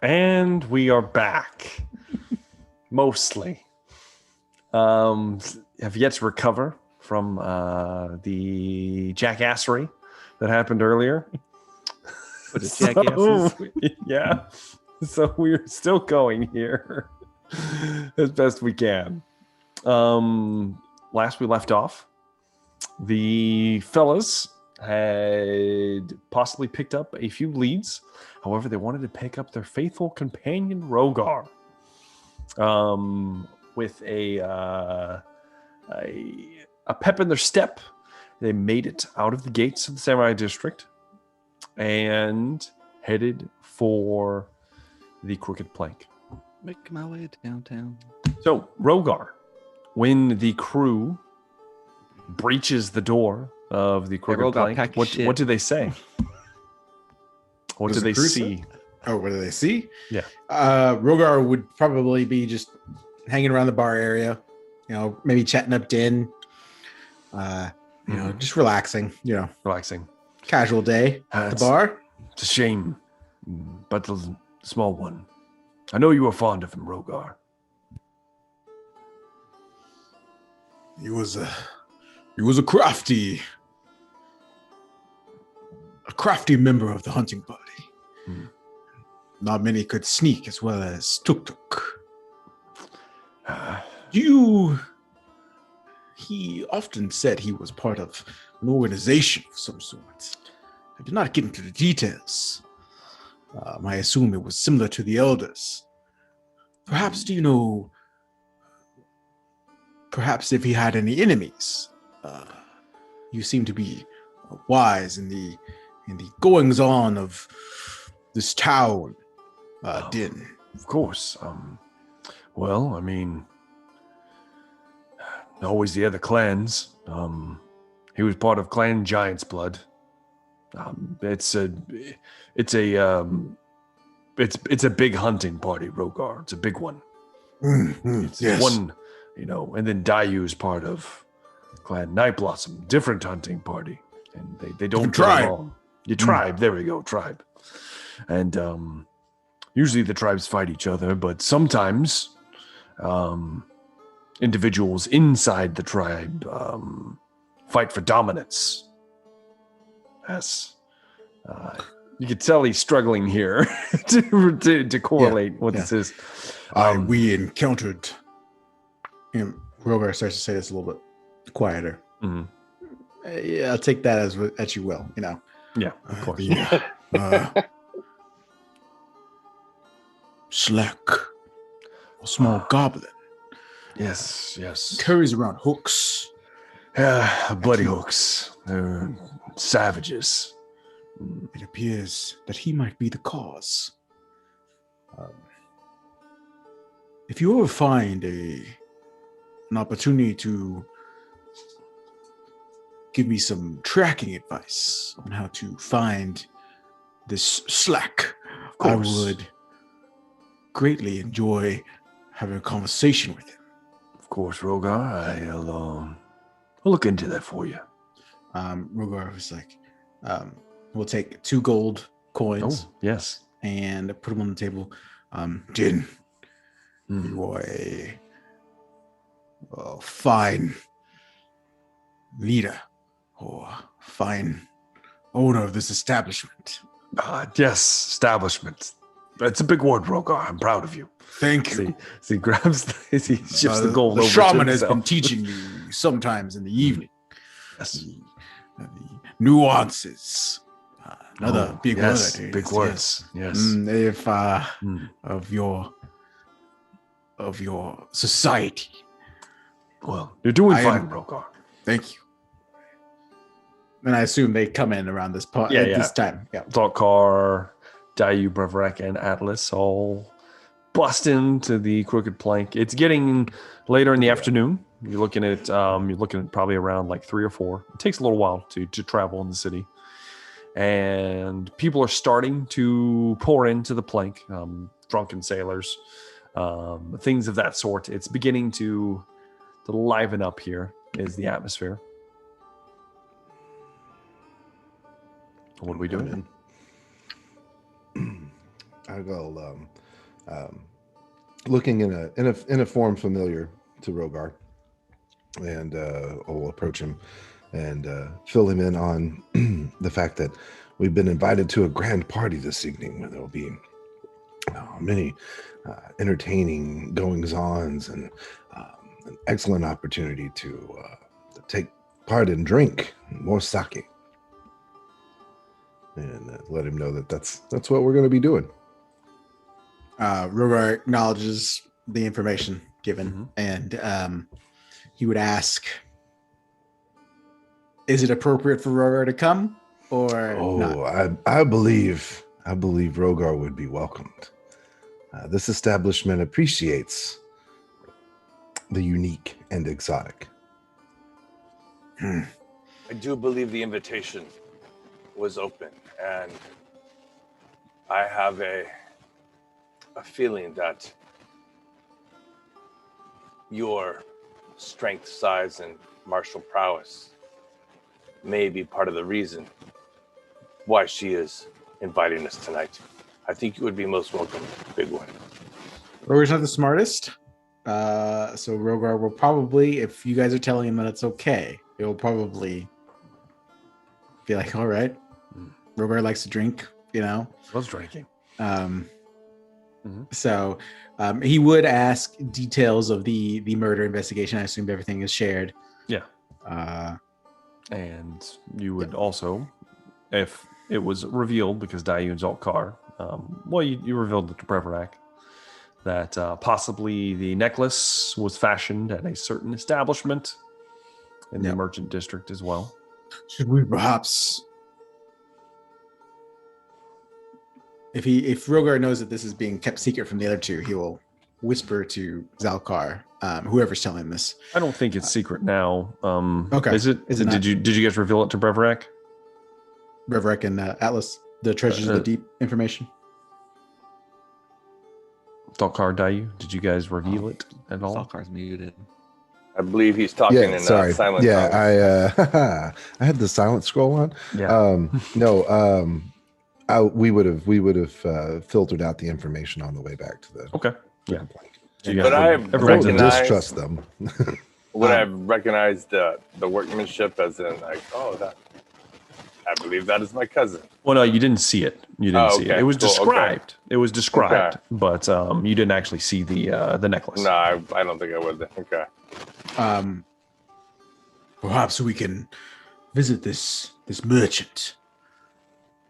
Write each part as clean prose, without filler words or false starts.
And we are back. Mostly. Have yet to recover from the jackassery that happened earlier. What a jackasses. Yeah. So we're still going here as best we can. Last we left off, the fellas had possibly picked up a few leads. However, they wanted to pick up their faithful companion Rogar. With a pep in their step, they made it out of the gates of the Samurai District and headed for the Crooked Plank. Make my way downtown. So, Rogar, when the crew breaches the door of the Crooked Plank, what do they say? What do they see? Oh, what do they see? Yeah. Rogar would probably be just hanging around the bar area, maybe chatting up Din, just relaxing, Relaxing. Casual day at the bar. It's a shame, but the small one. I know you were fond of him, Rogar. He was a crafty member of the hunting party. Not many could sneak as well as Tuk Tuk. He often said he was part of an organization of some sort. I did not get into the details. I assume it was similar to the Elders. Perhaps, perhaps if he had any enemies. You seem to be wise in the goings-on of this town, Din. Of course. Well, I mean, always the other clans. He was part of Clan Giant's Blood. It's a big hunting party, Rogar. It's a big one. It's yes. one, and then Dayu is part of Clan Night Blossom, different hunting party, and they don't get along. Your tribe, there we go, tribe. And usually the tribes fight each other, but sometimes individuals inside the tribe fight for dominance. Yes. You can tell he's struggling here to correlate what this is. We encountered him. Rogar starts to say this a little bit quieter. Yeah, I'll take that as you will, Yeah, of course. Slack, a small goblin. Yes. Carries around hooks. Bloody hooks. They're savages. It appears that he might be the cause. If you ever find an opportunity to give me some tracking advice on how to find this Slack, I would greatly enjoy having a conversation with him. Of course, Rogar. I'll look into that for you. Rogar was like, we'll take 2 gold coins. Oh, yes. And put them on the table. Din, you are a fine leader or fine owner of this establishment. Yes, establishment. It's a big word, Rogar. I'm proud of you. Thank you. So he grabs, he shifts the gold the over shaman to has himself. been teaching you sometimes in the evening. Yes. The nuances. Another big word. Big words. Yes. If of your society. Well, you're doing fine, Rogar. Thank you. And I assume they come in around this part at this time. Yeah. Dalkar, Dayu, Brevrek, and Atlas all bust into the Crooked Plank. It's getting later in the afternoon. You're looking at probably around like 3 or 4. It takes a little while to travel in the city. And people are starting to pour into the plank, drunken sailors, things of that sort. It's beginning to liven up here, is the atmosphere. What are we doing? I go looking in a form familiar to Rogar, and I'll approach him and fill him in on the fact that we've been invited to a grand party this evening where there will be many entertaining goings-ons and an excellent opportunity to take part and drink more sake. And let him know that that's what we're going to be doing. Rogar acknowledges the information given, and he would ask, is it appropriate for Rogar to come or not? I believe Rogar would be welcomed. This establishment appreciates the unique and exotic. I do believe the invitation was open, and I have a feeling that your strength, size, and martial prowess may be part of the reason why she is inviting us tonight. I think you would be most welcome, big one. Rogar's not the smartest, so Rogar will probably, if you guys are telling him that it's okay, it will probably be like, all right. Rogar likes to drink, Was drinking. So he would ask details of the murder investigation. I assume everything is shared. Yeah. And you would also, if it was revealed, because Dayu and Zolkar, you revealed it to Breverak, that possibly the necklace was fashioned at a certain establishment in the merchant district as well. Should we perhaps, if Rogar knows that this is being kept secret from the other two, he will whisper to Zalkar, whoever's telling him this. I don't think it's secret now. Okay. Is it? Did you guys reveal it to Breverak? Breverak and Atlas, the treasures of the deep information. Zalkar, Dayu, did you guys reveal it at all? Zalkar's muted. I believe he's talking in silent tongue. I had the silent scroll on. Yeah. We would have filtered out the information on the way back to the. Okay. Yeah. But I distrust them. Would I recognize the workmanship as in like, I believe that is my cousin. Well, no, you didn't see it. You didn't see it. It was described. Okay. It was described, but you didn't actually see the necklace. No, I don't think I would. Okay. Perhaps we can visit this merchant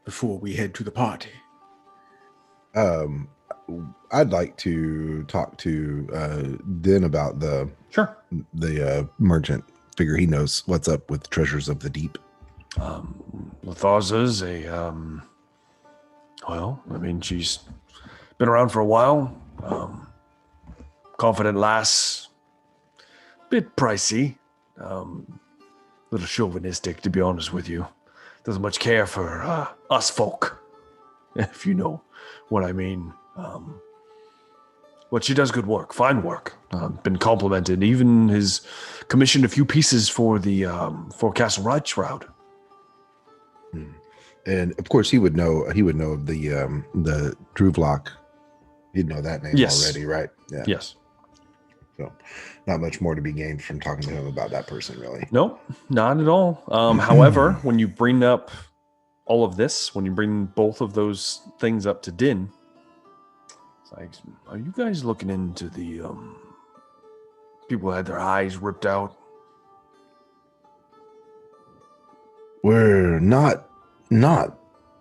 before we head to the party. I'd like to talk to Din about the merchant. Figure he knows what's up with treasures of the deep. Latharza's she's been around for a while. Confident lass. Bit pricey. Little chauvinistic, to be honest with you. Doesn't much care for us folk, if you know what I mean. But she does good work, fine work. Been complimented. Even has commissioned a few pieces for the for Castle Reichsraud. And of course, he would know the Druvlock. He'd know that name already, right? Yeah. Yes. So, not much more to be gained from talking to him about that person, really. Nope, not at all. However, when you bring up all of this, when you bring both of those things up to Din, it's like, are you guys looking into the people who had their eyes ripped out? We're not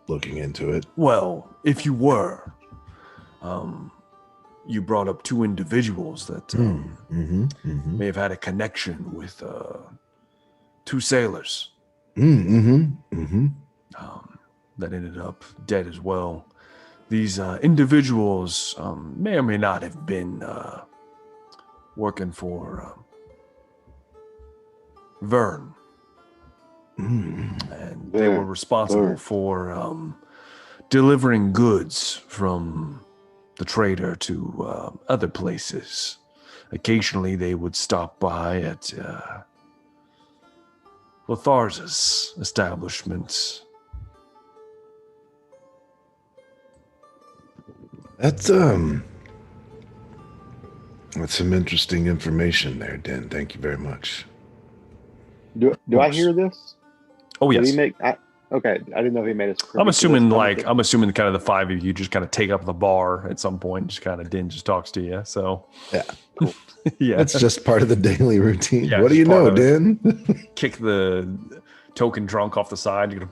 looking into it. Well, if you were, you brought up two individuals that may have had a connection with two sailors that ended up dead as well. These individuals may or may not have been working for Vern. And they were responsible for delivering goods from the trader to other places. Occasionally they would stop by at Latharza's establishments. That's some interesting information there, Den. Thank you very much. Do I hear this? Oh Did yes. he make? Okay, I didn't know if he made us. I'm assuming I'm assuming kind of the five of you just kind of take up the bar at some point. Just kind of Din just talks to you. So Yeah. Cool. yeah, That's just part of the daily routine. Yeah, What do just you part know, of it. Den? kick the token drunk off the side. You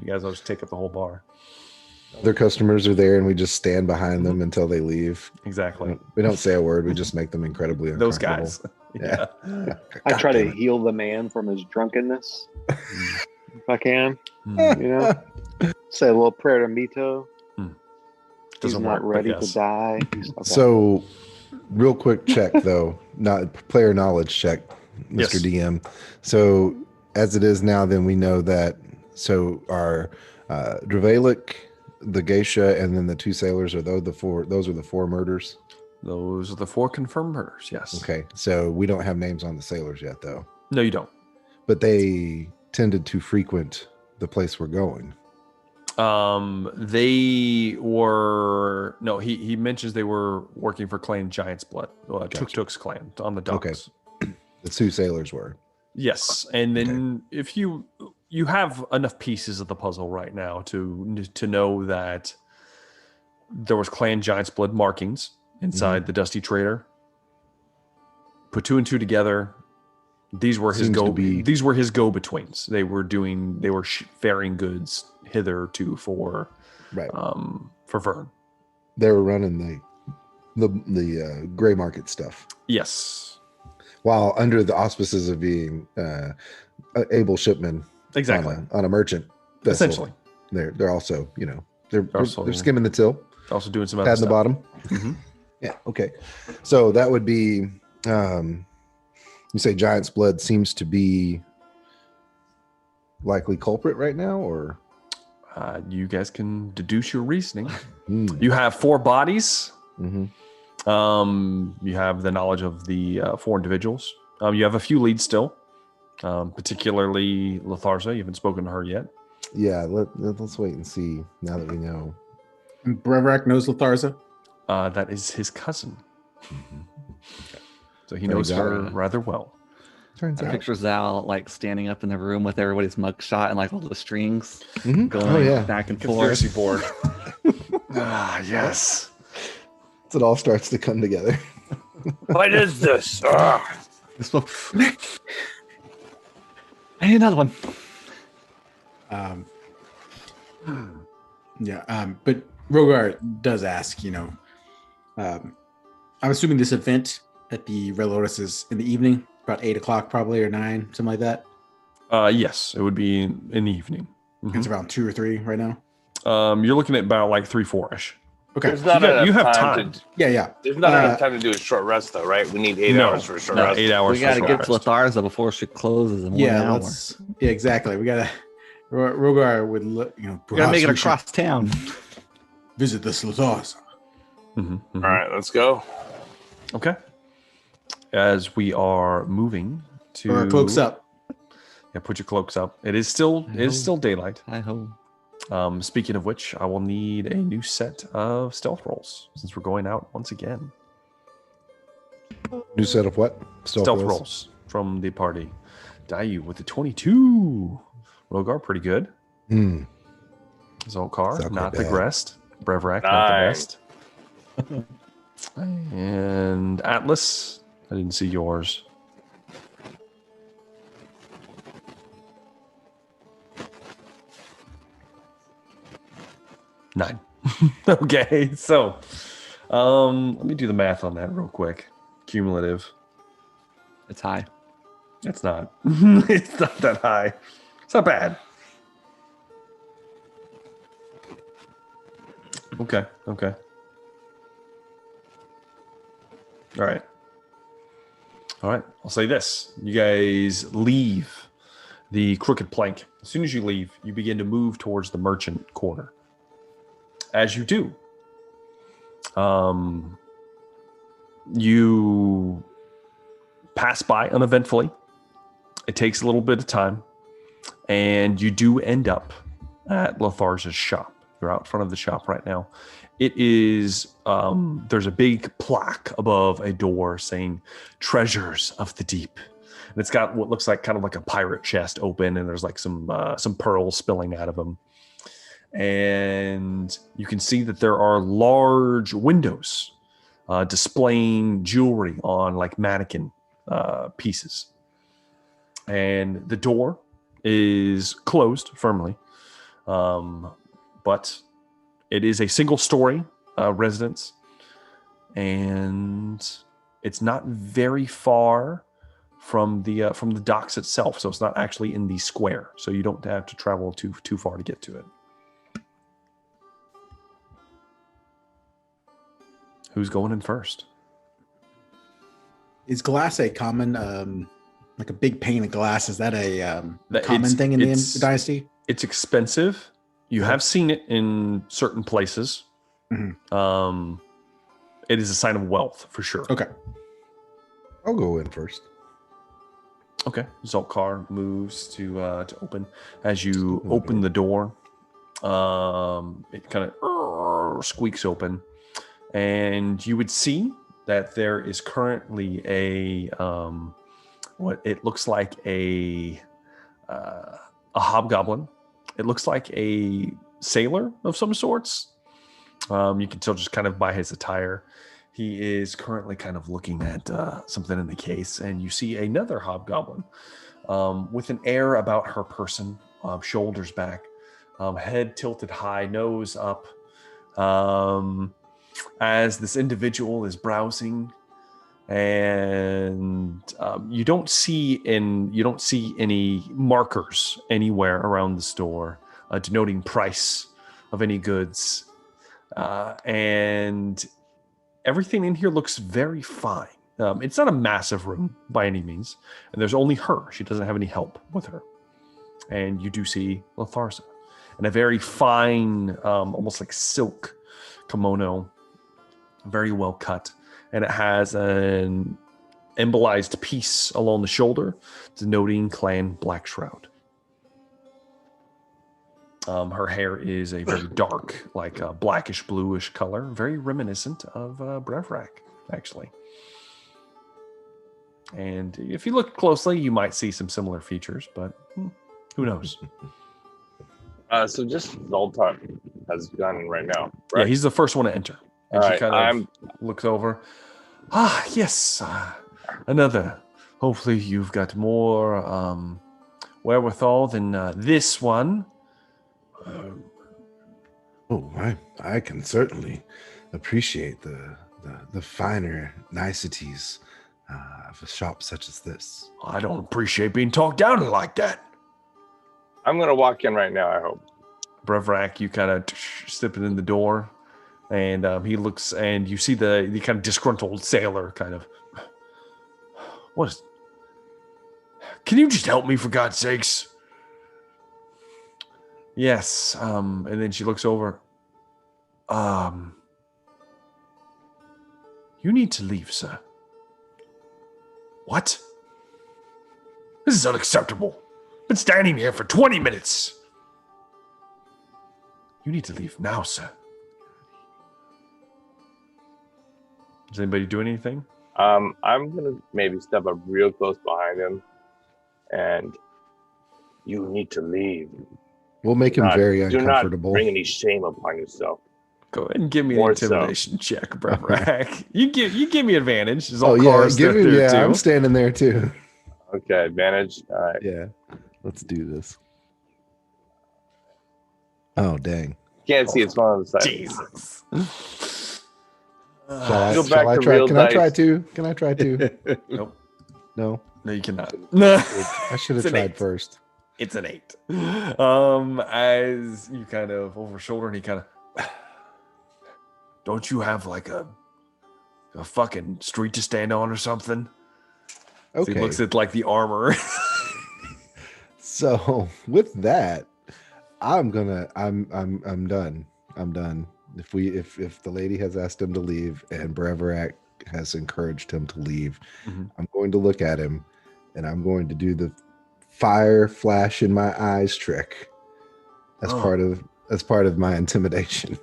guys will just take up the whole bar. Other customers are there, and we just stand behind them until they leave. Exactly. We don't say a word. We just make them incredibly Those uncomfortable. guys. Yeah. I try to God heal the man from his drunkenness if I can. Mm. You know, say a little prayer to Mito. He's Doesn't not work, but ready yes. to die. Okay. So, real quick check though, not player knowledge check, Mr. Yes. DM. So, as it is now, then we know that. So, our Dravalik, the geisha, and then the two sailors are those the four? Those are the four murders. Those are the 4 confirmed murders. Yes. Okay, so we don't have names on the sailors yet, though. No, you don't. But they tended to frequent the place we're going. They were no. He mentions they were working for Clan Giant's Blood, Gotcha. Tuk's clan on the docks. Okay. The two sailors were. Yes, and then if you have enough pieces of the puzzle right now to know that there was Clan Giant's Blood markings inside the Dusty Trader. Put 2 and 2 together. These were his Seems to be- These were his go-betweens. They were ferrying goods hither to for Right. Vern. They were running the gray market stuff, Yes, while under the auspices of being able shipmen exactly. on a merchant vessel. Essentially, They're also, they're Also- skimming the till, also doing some other pad in the stuff. bottom. Mhm. Yeah. Okay. So that would be, you say Giant's Blood seems to be likely culprit right now, or? You guys can deduce your reasoning. Hmm. You have 4 bodies. Mhm. You have the knowledge of the 4 individuals. You have a few leads still, particularly Latharza. You haven't spoken to her yet. Yeah. Let's wait and see now that we know. And Brevrak knows Latharza. That is his cousin. So he Turns knows her out- rather well. Turns I out. picture Zal like standing up in the room with everybody's mugshot and like all the strings Mhm. going Oh yeah. back and forth. board. Yes. It all starts to come together. What is this? This one- I need another one. But Rogar does ask, I'm assuming this event at the Red Lotus is in the evening, about 8 o'clock probably, or 9, something like that. Yes, it would be in the evening. It's around 2 or 3 right now. You're looking at about like 3-4ish. Okay. There's not You enough have time. time. Yeah. There's not enough time to do a short rest, though, right? We need 8 hours for a short no, rest. 8 hours. We got to for get to rest. Latharza before she closes in 1 Yeah, hour. yeah, exactly. We gotta. Rogar would look. We got to perhaps make it we should across town. Visit this Latharza. Mhm, mhm. All right, let's go. Okay. As we are moving to Put our cloaks up. Yeah, put your cloaks up. It is still daylight. Hi ho. Speaking of which, I will need a new set of stealth rolls since we're going out once again. New set of what? Stealth rolls from the party. Dayu with the 22. Rogar, pretty good. Hmm. Zolkar, It's not not quite the bad. best. Brevrak, not the Nice. best. And Atlas, I didn't see yours. Nine. Okay, so let me do the math on that real quick. Cumulative. It's high. It's not. It's not that high. It's not bad. Okay. Okay. All right. All right. I'll say this. You guys leave the crooked plank. As soon as you leave, you begin to move towards the merchant corner. As you do, you pass by uneventfully. It takes a little bit of time, and you do end up at Latharza's shop. You're out front of the shop right now. It is, there's a big plaque above a door saying Treasures of the Deep. And it's got what looks like kind of like a pirate chest open, and there's like some pearls spilling out of them. And you can see that there are large windows displaying jewelry on like mannequin pieces. And the door is closed firmly, but it is a single-story residence, and it's not very far from the docks itself. So it's not actually in the square. So you don't have to travel too far to get to it. Who's going in first? Is glass a common, like a big pane of glass? Is that a common thing in the dynasty? It's expensive. You have seen it in certain places. Mm-hmm. It is a sign of wealth for sure. Okay. I'll go in first. Okay. Zolkar moves to open. As you open the door, it kind of squeaks open, and you would see that there is currently a what it looks like a hobgoblin. It looks like a sailor of some sorts. You can tell just kind of by his attire. He is currently kind of looking at something in the case, and you see another hobgoblin with an air about her person, shoulders back, head tilted high, nose up, as this individual is browsing. And you don't see any markers anywhere around the store denoting price of any goods, and everything in here looks very fine. It's not a massive room by any means, and there's only her. She doesn't have any help with her. And you do see Latharsa in a very fine, almost like silk kimono, very well cut. And it has an embolized piece along the shoulder denoting clan Black Shroud. Her hair is a very dark, like a blackish bluish color, very reminiscent of Brevrak, actually. And if you look closely, you might see some similar features, but who knows? So just Zoltar has gone right now, right? Yeah, he's the first one to enter. And All she right, kind of looks over. Ah, yes, another. Hopefully you've got more wherewithal than this one. I can certainly appreciate the finer niceties of a shop such as this. I don't appreciate being talked down to like that. I'm going to walk in right now, I hope. Brevrak, you kind of step in the door, and he looks, and you see the kind of disgruntled sailor kind of, what is, can you just help me for God's sakes? Yes, and then she looks over. You need to leave, sir. What? This is unacceptable. Been standing here for 20 minutes. You need to leave now, sir. Does anybody do anything? I'm gonna maybe step up real close behind him, and you need to leave. We'll make him very uncomfortable. Do not bring any shame upon yourself. Go ahead and give me an intimidation check, Brevrak. you give me advantage. I'm standing there too. Okay, advantage. All right. Yeah, let's do this. Oh dang! Can't see it's one of the sides. Jesus. Shall I try? Can I try too? Nope. No, you cannot. I should have tried first. It's an 8. As you kind of over shoulder, and he kind of, don't you have like a fucking street to stand on or something? Okay. So he looks at like the armor. So with that, I'm done. I'm done. If the lady has asked him to leave and Brevrak has encouraged him to leave, I'm going to look at him and I'm going to do the fire flash in my eyes trick as part of as part of my intimidation.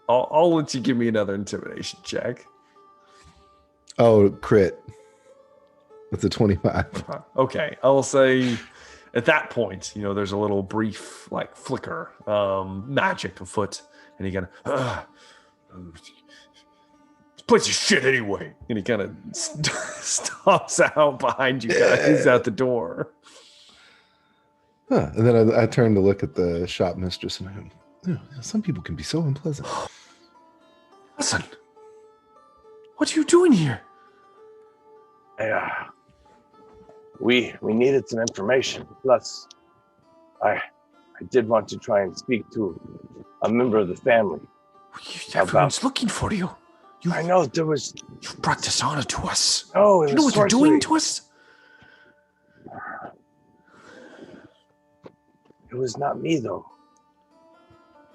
I'll let you give me another intimidation check. Oh, crit. That's a 25. Okay, I'll say at that point, there's a little brief like flicker, magic afoot, and he kind of, this place is shit anyway, and he kind of stomps out behind you guys out the door. Huh. And then I turn to look at the shop mistress and I go, some people can be so unpleasant. Listen, what are you doing here? We needed some information. Plus, I did want to try and speak to a member of the family. Everyone's looking for you. I know there was. You brought dishonor to us. Oh, you know what you're doing to us? It was not me, though.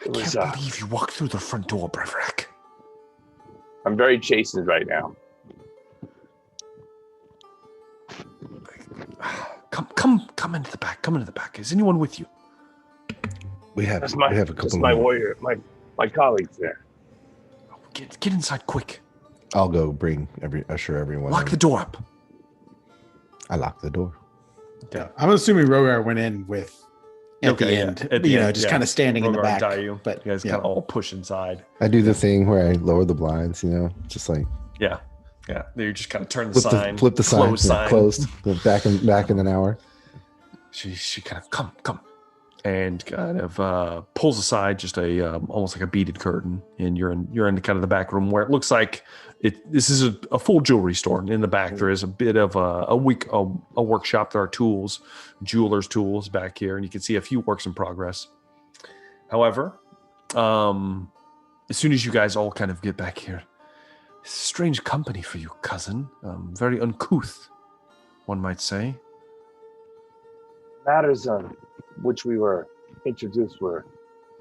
I can't believe you walked through the front door, Brevrak. I'm very chastened right now. Come into the back. Come into the back. Is anyone with you? We have a couple. That's my warrior, my colleagues there. Get inside quick. I'll go usher everyone. Lock the door up. I lock the door. Yeah, I'm assuming Rogar went in with at the end. At the end, just kind of standing in the back. But you guys kind of all push inside. I do the thing where I lower the blinds, just like yeah. You just kind of turn the sign, flip the sign, closed. Back in an hour. She kind of come, and kind of pulls aside just a almost like a beaded curtain, and you're in kind of the back room where it looks like this is a full jewelry store. In the back there is a bit of a workshop. There are tools, jeweler's tools back here, and you can see a few works in progress. However, as soon as you guys all kind of get back here, it's a strange company for you, cousin. Very uncouth, one might say. Matters on which we were introduced were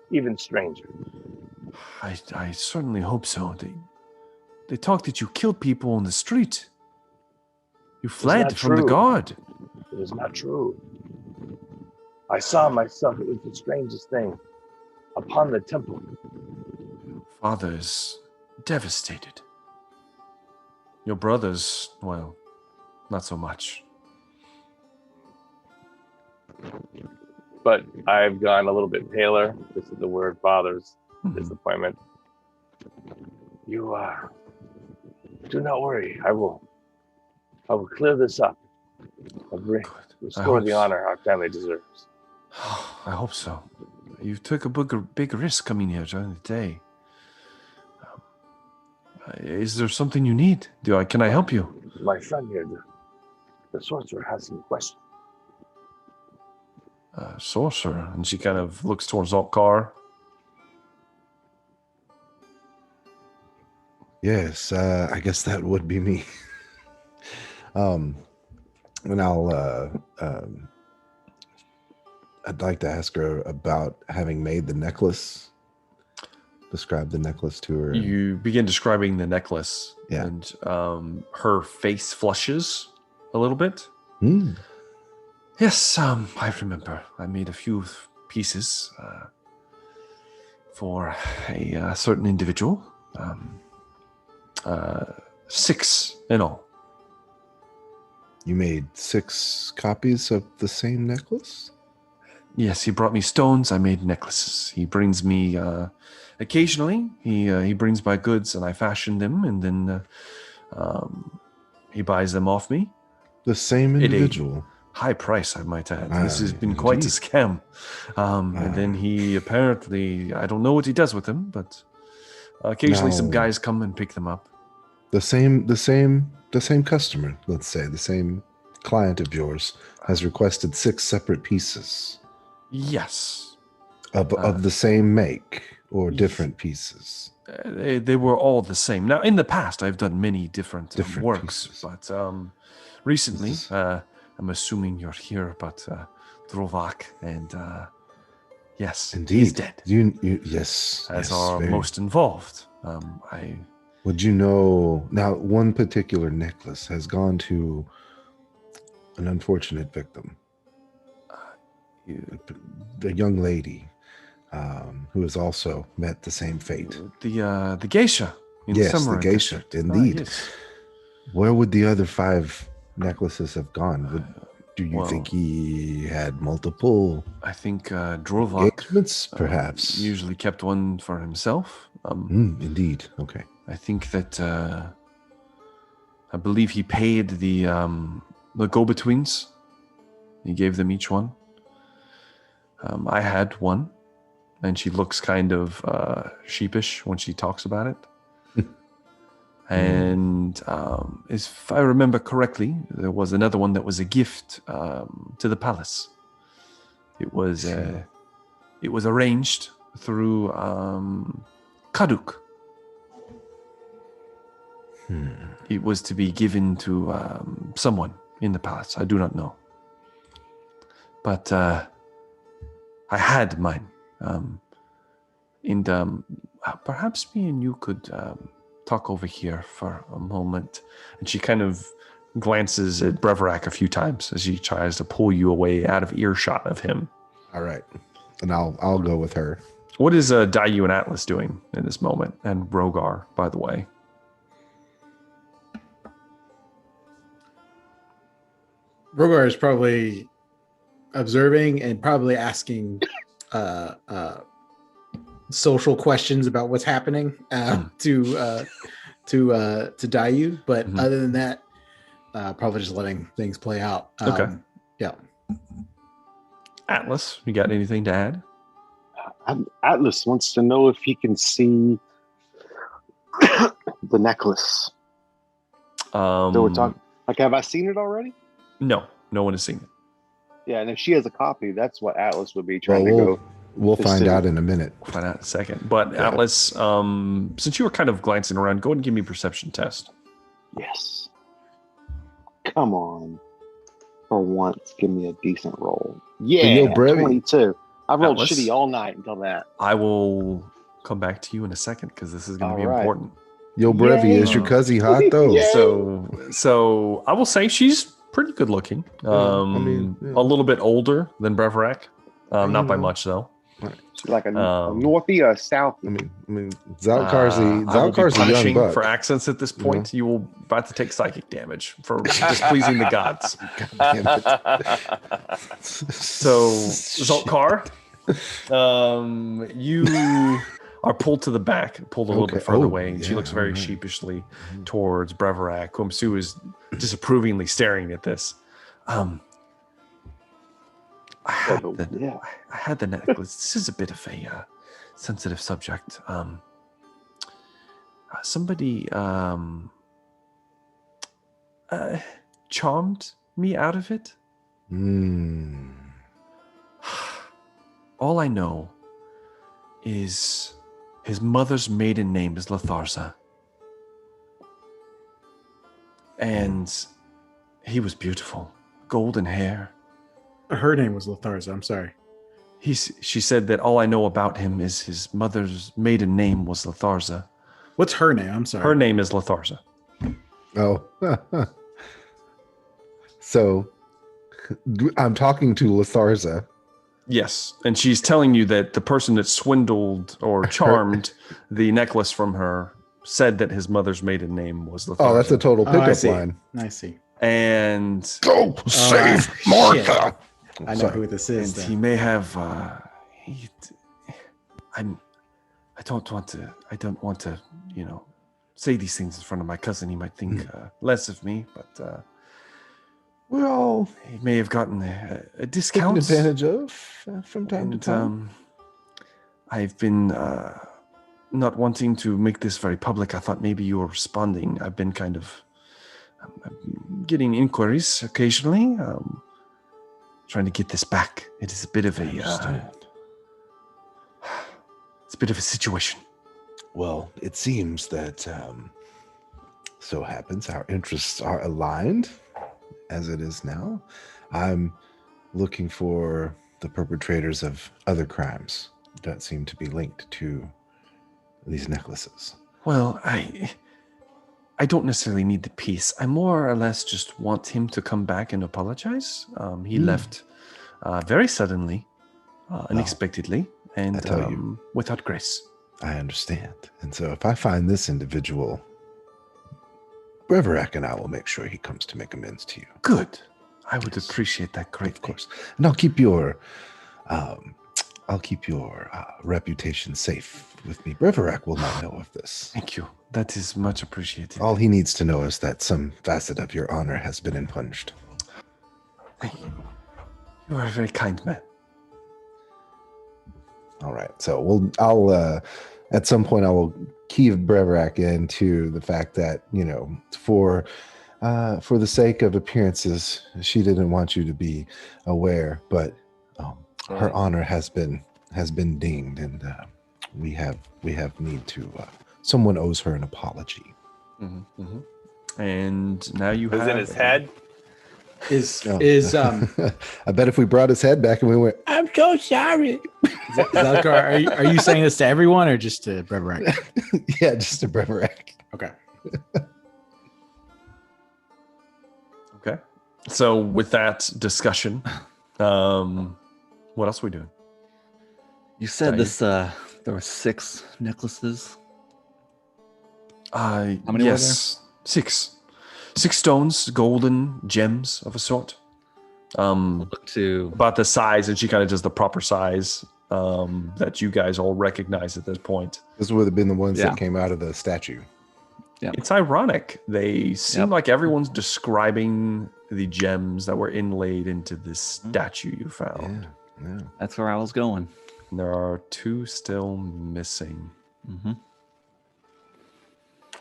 even stranger. I certainly hope so. They talked that you killed people on the street. You fled from the guard. It is not true. I saw myself. It was the strangest thing. Upon the temple. Father is devastated. Your brothers, well, not so much. But I've gone a little bit paler. This is the word father's disappointment. You do not worry. I will clear this up. I'll restore the honor our family deserves. I hope so. You took a big risk coming here during the day. Is there something you need? Can I help you? My friend here, the sorcerer, has some questions. Sorcerer, and she kind of looks towards Altkar. Yes, I guess that would be me. And I'd like to ask her about having made the necklace. Describe the necklace to her. You begin describing the necklace, yeah. And her face flushes a little bit. Hmm. Yes, I remember. I made a few pieces for a certain individual. 6 in all. You made 6 copies of the same necklace? Yes, he brought me stones. I made necklaces. He brings me occasionally. He brings my goods, and I fashion them, and then he buys them off me. The same individual. High price, I might add. This has been quite a scam. And then he apparently, I don't know what he does with them, but occasionally some guys come and pick them up. The same customer, let's say, the same client of yours has requested 6 separate pieces. Yes. Of the same make or different pieces. They were all the same. Now, in the past, I've done many different works, pieces. But recently, I'm assuming you're here, but Drovak, and yes, indeed, he's dead. Yes, as are most involved. Would you know now? One particular necklace has gone to an unfortunate victim, a young lady. who has also met the same fate. The geisha. In Yes, the Summer geisha, District. indeed. Yes. Where would the other 5 necklaces have gone? Do you Well, think he had multiple I think Drovak engagements, perhaps? usually kept one for himself. Indeed. Okay. I think that I believe he paid the go-betweens. He gave them each one. I had one, and she looks kind of sheepish when she talks about it. And if I remember correctly, there was another one that was a gift to the palace. It was arranged through Kaduk. It was to be given to someone in the palace. I do not know. But I had mine. And perhaps me and you could talk over here for a moment. And she kind of glances at Breverac a few times as she tries to pull you away out of earshot of him. All right. And I'll go with her. What is Dayu and Atlas doing in this moment? And Rogar, by the way. Rogar is probably observing and probably asking social questions about what's happening to Dayu, but other than that, probably just letting things play out. Okay. Yeah. Atlas, you got anything to add? Atlas wants to know if he can see the necklace. So we're talking. Like, have I seen it already? No one has seen it. Yeah, and if she has a copy, that's what Atlas would be trying to go. We'll find out in a minute. We'll find out in a second. But Atlas, since you were kind of glancing around, go ahead and give me a perception test. Yes. Come on. For once, give me a decent roll. Yeah, 22. I rolled Atlas, shitty all night until that. I will come back to you in a second because this is going to be important. Yo, Brevi, is your cousin hot though? So I will say she's pretty good looking. A little bit older than Breverac. Not by much though. Like a northy or a south. I mean, Zalkar's a young buck. For accents at this point. You will about to take psychic damage for displeasing the gods. God damn it. So Zalkar, you are pulled to the back, pulled a little bit further away, and she looks very sheepishly towards Breverac, whom Sue is disapprovingly staring at this. I had the necklace. This is a bit of a sensitive subject. Somebody charmed me out of it. All I know is his mother's maiden name is Latharza. And he was beautiful. Golden hair. Her name was Latharza. I'm sorry. She said that all I know about him is his mother's maiden name was Latharza. What's her name? I'm sorry. Her name is Latharza. Oh. So I'm talking to Latharza. Yes. And she's telling you that the person that swindled or charmed the necklace from her said that his mother's maiden name was Latharza. Oh, that's a total pickup line. I see. And go save Martha. I know who this is. And he may have. I don't want to. Say these things in front of my cousin. He might think less of me, but well, he may have gotten a discount. Taken advantage of from time to time. I've been not wanting to make this very public. I thought maybe you were responding. I've been kind of getting inquiries occasionally. Trying to get this back. It is a bit of a it's a bit of a situation. Well, it seems that so happens our interests are aligned as it is now. I'm looking for the perpetrators of other crimes that seem to be linked to these necklaces. Well, I don't necessarily need the piece. I more or less just want him to come back and apologize. He left very suddenly, unexpectedly, and I tell you. without grace. I understand. And so if I find this individual, Breverac and I will make sure he comes to make amends to you. Good. I would appreciate that greatly. Of course. And I'll keep your reputation safe with me. Breverac will not know of this. Thank you. That is much appreciated. All he needs to know is that some facet of your honor has been impunged. Thank you. You are a very kind man. All right. So I'll at some point I will key Breverac into the fact that, for the sake of appearances, she didn't want you to be aware, but her honor has been dinged, and we have need to. Someone owes her an apology. Mm-hmm, mm-hmm. And now you Was have in his head. I bet if we brought his head back and we went, I'm so sorry. Zelgar, are you saying this to everyone or just to Breverac? Yeah, just to Breverac. Okay. Okay. So with that discussion, what else are we doing? You said there were 6 necklaces. How many were there? 6 stones, golden gems of a sort. Look to About the size, and she kind of does the proper size that you guys all recognize at this point. This would have been the ones that came out of the statue. Yeah. It's ironic. They seem like everyone's describing the gems that were inlaid into this statue you found. Yeah. That's where I was going. And there are 2 still missing. Mm-hmm.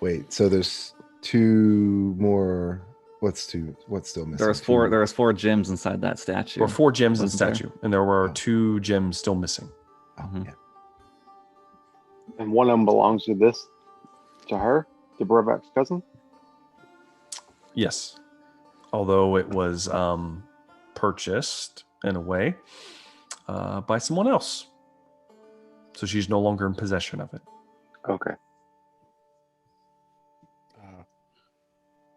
Wait, so there's 2 more. What's still missing? There was 4 gems inside that statue. There were 4 gems in the Wasn't there? statue, and there were 2 gems still missing. Mhm. Yeah. And one of them belongs to her, to Brevac's cousin. Yes. Although it was purchased in a way by someone else. So she's no longer in possession of it. Okay.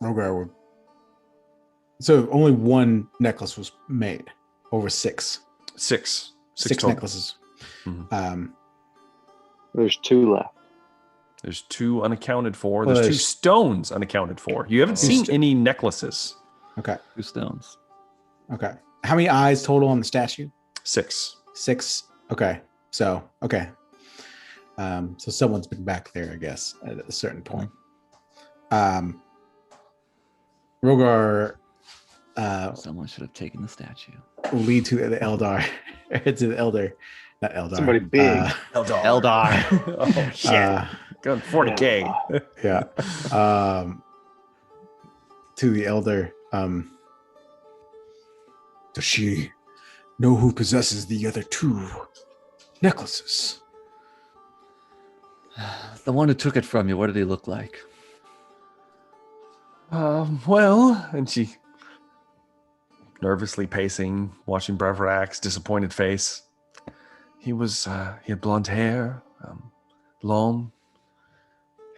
Rogar would. So only one necklace was made over 6. 6 6 total. necklaces. Mhm. There's 2 left. There's 2 unaccounted for. Well, There's 2 there's- stones unaccounted for. You haven't seen any necklaces. Okay. 2 stones. Okay. How many eyes total on the statue? 6. 6. Okay. So so someone's been back there, I guess, at a certain point. Rogar Someone should have taken the statue. will lead to the Eldar. To the Elder. Not Eldar. Somebody big. Eldar. Oh, shit. Good 40K. Yeah. To the Elder. Does she know who possesses the other 2 necklaces? The one who took it from you, what did he look like? Well, and she nervously pacing, watching Breverac's disappointed face. He had blonde hair, long.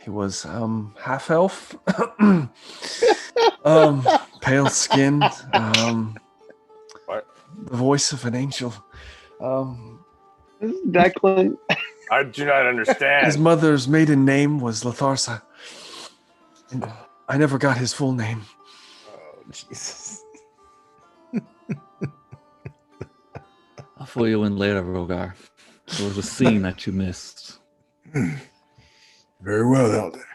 He was half elf, pale skin, What? the voice of an angel. This is Declan. I do not understand. His mother's maiden name was Latharsa, and I never got his full name. Oh, Jesus. I'll fill you in later, Rogar. There was a scene that you missed. Very well, Elder.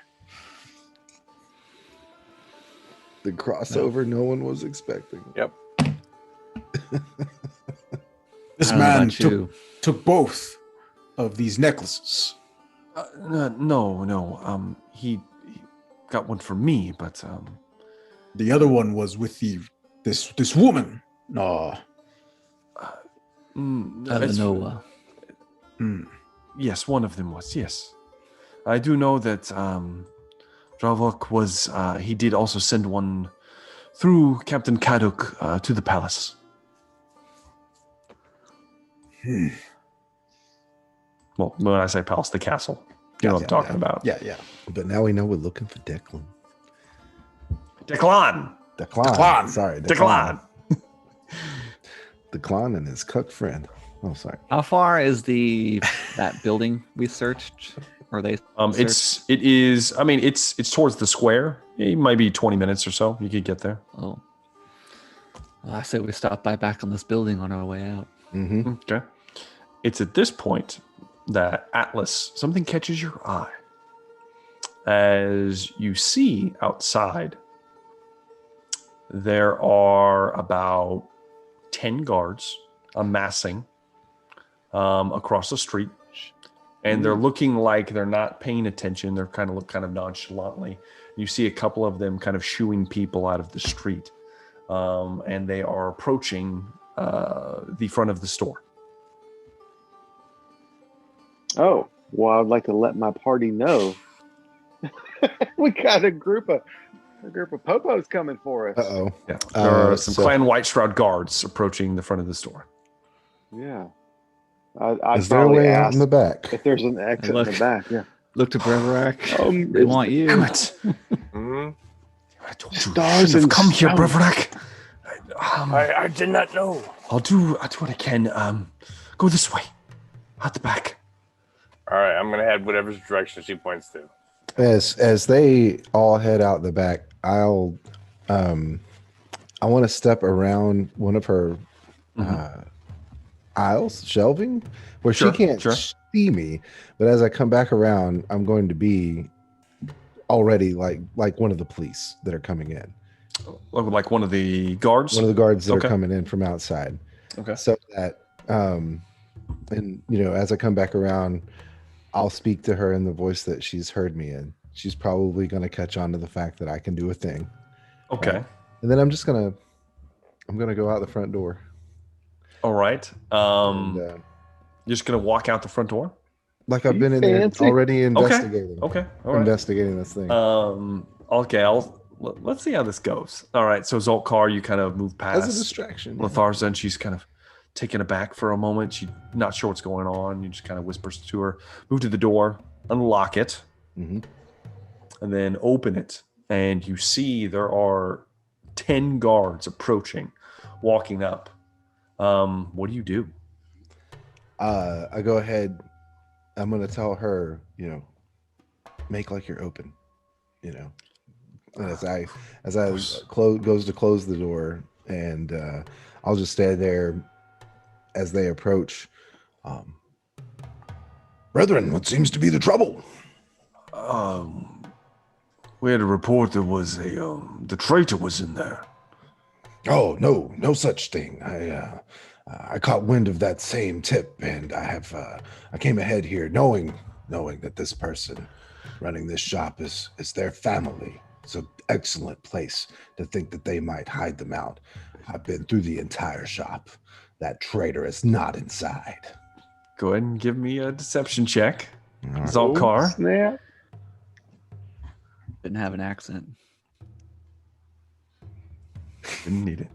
The crossover no one was expecting. Yep. This I don't know man about you. took both of these necklaces. No. He got one for me, but The other one was with this woman. it's- Noah. Yes, one of them was. Yes, I do know that Dravok was. He did also send one through Captain Kaduk to the palace. Well, when I say palace, the castle. You know what I'm talking about. Yeah. But now we know we're looking for Declan. Declan. Declan. Declan. Sorry. Declan. Declan and his cook friend. Oh, sorry. How far is that building we searched? Or they? It's towards the square. It might be 20 minutes or so. You could get there. Oh. Well, I say we stop by back on this building on our way out. Mm-hmm. Okay. It's at this point that Atlas, something catches your eye. As you see outside, there are about 10 guards amassing across the street. And they're looking like they're not paying attention. They're kind of nonchalantly. You see a couple of them kind of shooing people out of the street. And they are approaching the front of the store. Oh, well, I'd like to let my party know. We got a group of popos coming for us. Uh-oh. Yeah. There are some Clan White Shroud guards approaching the front of the store. Yeah. I'd Is there a way out in the back? If there's an exit in the back, yeah. Look to Breverac. They want you. Damn it. I told you. Stars have come here, Breverac. I did not know. I'll do what I can. Go this way. Out the back. All right, I'm going to head whatever direction she points to. As they all head out the back, I want to step around one of her aisles, shelving, where she can't see me. But as I come back around, I'm going to be already like one of the police that are coming in. Like one of the guards? One of the guards that are coming in from outside. Okay. So that, and as I come back around, I'll speak to her in the voice that she's heard me in. She's probably going to catch on to the fact that I can do a thing. Okay. And then I'm going to go out the front door. All right. You're just going to walk out the front door? Like I've been in there already investigating. Okay. All right. Investigating this thing. Okay. Let's see how this goes. All right. So Zolkar, you kind of move past. As a distraction. Latharza, and she's kind of taken aback for a moment. She's not sure what's going on. You just kind of whispers to her, move to the door, unlock it, and then open it. And you see there are 10 guards approaching, walking up. What do you do? I go ahead. I'm going to tell her, make like you're open, And as I goes to close the door, and I'll just stand there as they approach. Brethren, what seems to be the trouble? We had a report there was the traitor was in there. Oh, no such thing. I caught wind of that same tip, and I came ahead here knowing that this person running this shop is their family. It's an excellent place to think that they might hide them out. I've been through the entire shop. That traitor is not inside. Go ahead and give me a deception check. Zolkar. Snap. Didn't have an accent. Didn't need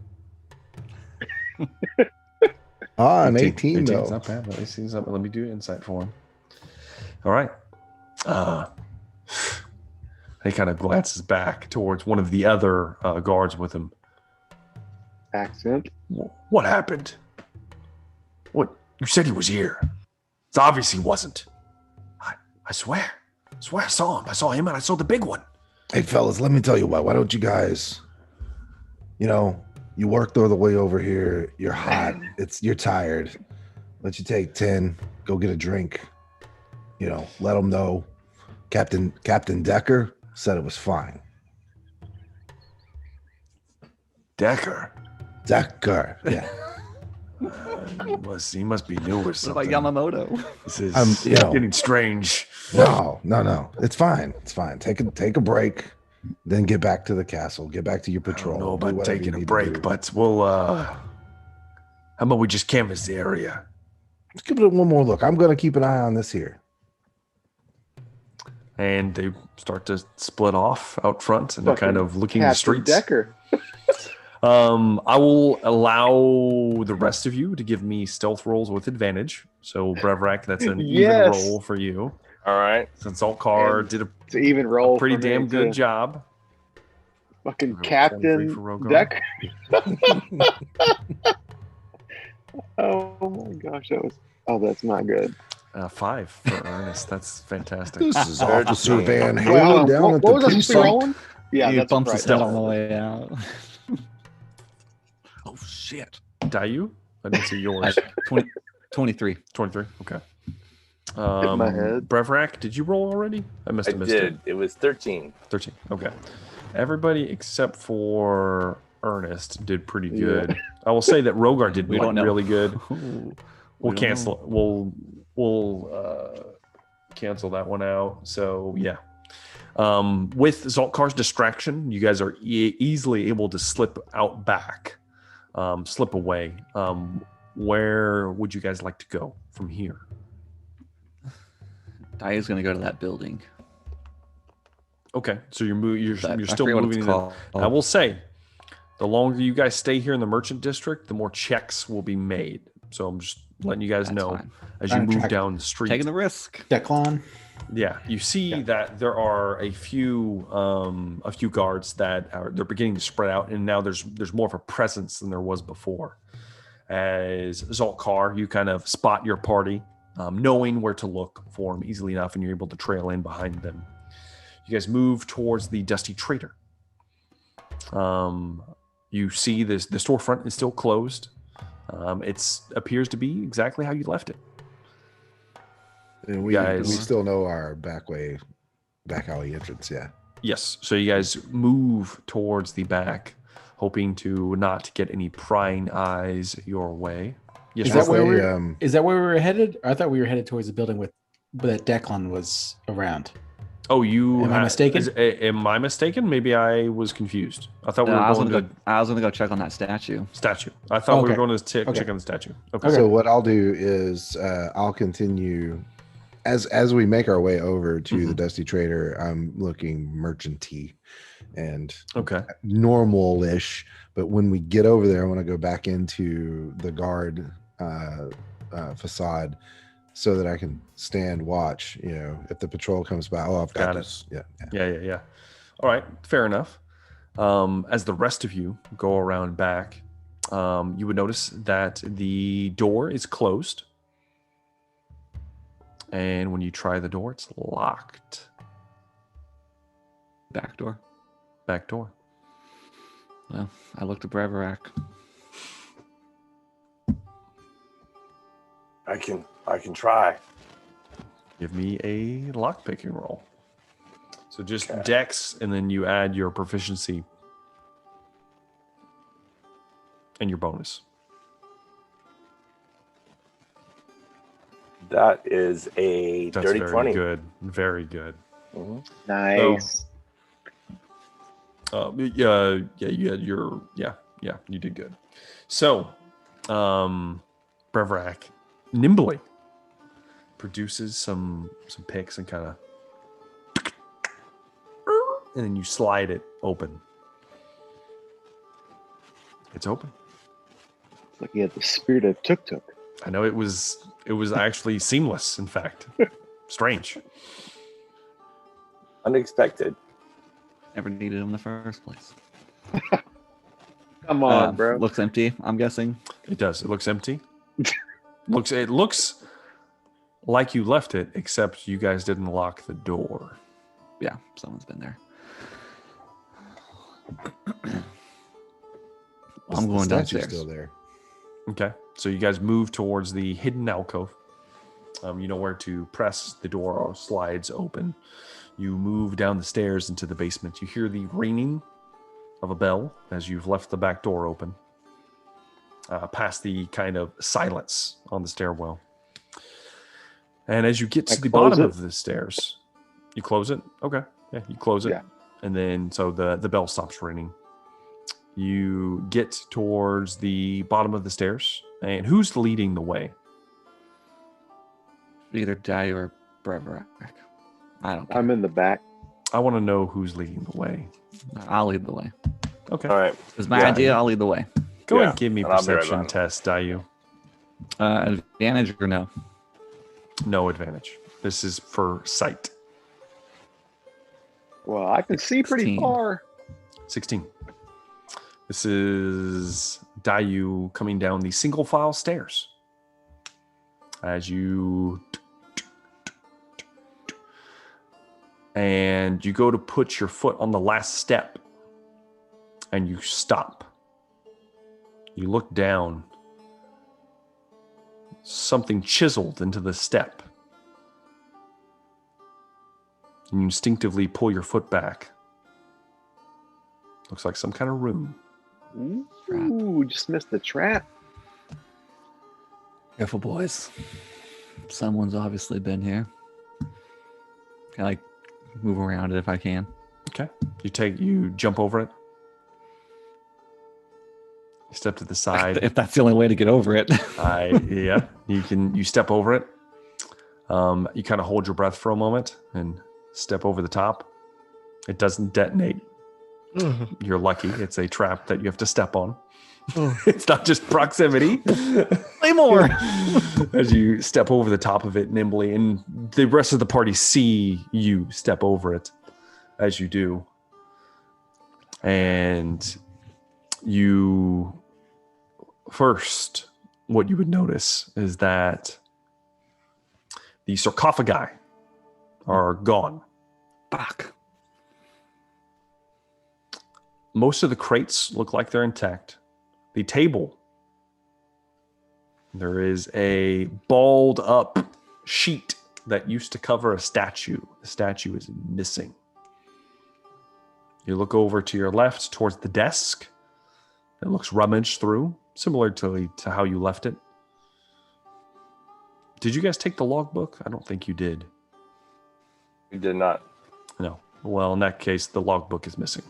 it. An 18 though. It's not bad. Let me do insight for him. All right. He kind of glances back towards one of the other guards with him. Accent. What happened? What? You said he was here. It's obvious he wasn't. I swear I saw him. I saw him and I saw the big one. Hey, fellas, let me tell you why don't you guys, you worked all the way over here. You're hot. You're tired. Let you take 10, go get a drink. Let them know. Captain Decker said it was fine. Decker, yeah. He must be new or something. What about Yamamoto? This is getting strange. No. It's fine. Take a break, then get back to the castle. Get back to your patrol. I don't know about taking a break, but we'll. How about we just canvass the area? Let's give it one more look. I'm going to keep an eye on this here. And they start to split off out front, and they're kind of looking the streets. Decker. I will allow the rest of you to give me stealth rolls with advantage. So Breverac, that's an even roll for you. All right. Since Zolkar did it's an even roll. Pretty damn good job. Fucking Captain Decker. Oh my gosh, that's not good. 5 for Ernest. That's fantastic. This is Officer Van Wait, hold Halen on. down at What the was I supposed to be precinct. rolling? Yeah, He that's bumps right. his head on the way out. Oh shit! Dayu? I didn't see yours. 23. 23. Okay. Hit my head. Brevrak, did you roll already? I must I have missed did. it. It was 13. 13. Okay. Everybody except for Ernest did pretty good. I will say that Rogar did We don't know. really good. Ooh, We'll we don't cancel. We'll cancel that one out. So yeah. With Zoltkar's distraction, you guys are easily able to slip out back, slip away. Where would you guys like to go from here? Daya's gonna go to that building. Okay, so you're I still forget what moving. it's called. I will say, the longer you guys stay here in the merchant district, the more checks will be made. So I'm just letting you guys That's know fine. as you Trying to move track- down the street. Taking the risk. Declan. Yeah, you see that there are a few guards that they're beginning to spread out, and now there's more of a presence than there was before. As Zoltkar, you kind of spot your party, knowing where to look for them easily enough, and you're able to trail in behind them. You guys move towards the Dusty Trader. You see the storefront is still closed. It appears to be exactly how you left it. And we still know our back alley entrance, yeah. Yes. So you guys move towards the back, hoping to not get any prying eyes your way. Yes, Is sir. that where we were headed? I thought we were headed towards the building that Declan was around. Oh, you Am I mistaken? Am I mistaken? Maybe I was confused. I thought No, we were I was going to gonna go check on that statue. statue. I thought we were Okay. going to check Okay. on the statue. Okay. So what I'll do is I'll continue as we make our way over to the Dusty Trader. I'm looking merchanty and Okay. normal-ish, but when we get over there, I want to go back into the guard facade so that I can stand watch. You know, if the patrol comes by, I've got Got it. this. Yeah. Yeah. All right. Fair enough. As the rest of you go around back, you would notice that the door is closed. And when you try the door, it's locked. Back door. Back door. Well, I looked at Breverac. I can try. Give me a lockpicking roll. So just Dex, and then you add your proficiency and your bonus. That is a That's dirty very 20. good. Very good. Mhm. Nice. You did good. So, Breverac nimbly produces some picks and kind of, and then you slide it open. It's open. It's like he had the spirit of Tuk Tuk. I know it was actually seamless. In fact, strange. Unexpected. Never needed him in the first place. Come on, bro. Looks empty, I'm guessing. It does. It looks empty. It looks like you left it, except you guys didn't lock the door. Yeah, someone's been there. I'm going The statue's downstairs. still there. Okay. So you guys move towards the hidden alcove. You know where to press. The door slides open. You move down the stairs into the basement. You hear the ringing of a bell as you've left the back door open. Past the kind of silence on the stairwell. And as you get to the bottom of the stairs, you close it. Okay. Yeah, you close it. Yeah. And then so the bell stops ringing. You get towards the bottom of the stairs. And who's leading the way? Either Dai or Breverac. I don't care. I'm in the back. I want to know who's leading the way. I'll lead the way. Okay. All right. It's my Yeah. idea, I'll lead the way. Go ahead Yeah, and give me a and I'll be right perception behind. test, Dayu. Advantage or no? No advantage. This is for sight. Well, I can see pretty 16. far. 16. This is Dayu coming down the single file stairs. as you go to put your foot on the last step and you stop. You look down. Something chiseled into the step. And you instinctively pull your foot back. Looks like some kind of room. Ooh, just missed the trap. Careful, boys. Someone's obviously been here. Can I move around it if I can? Okay. You jump over it. You step to the side. If that's the only way to get over it. Yeah. You step over it. You kind of hold your breath for a moment and step over the top. It doesn't detonate. You're lucky. It's a trap that you have to step on. It's not just proximity. Play more. As you step over the top of it nimbly, and the rest of the party see you step over it as you do. And first, what you would notice is that the sarcophagi are gone. Fuck. Most of the crates look like they're intact. The table, there is a balled up sheet that used to cover a statue. The statue is missing. You look over to your left towards the desk. It looks rummaged through, similar to how you left it. Did you guys take the logbook? I don't think you did. We did not. No. Well, in that case, the logbook is missing.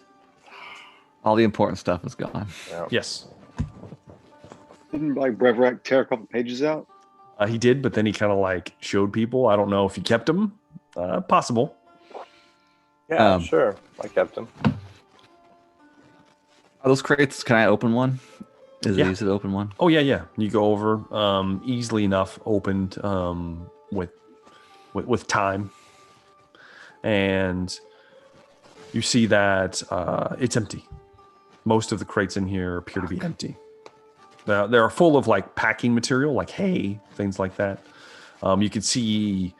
All the important stuff is gone. Yeah. Yes. Didn't Brevrak tear a couple pages out? He did, but then he kind of showed people. I don't know if he kept them. Possible. Yeah, sure. I kept them. Are those crates? Can I open one? Is it easy to open one? Oh yeah. You go over easily enough, opened with time, and you see that it's empty. Most of the crates in here appear to be empty. They're full of packing material, like hay, things like that. You can see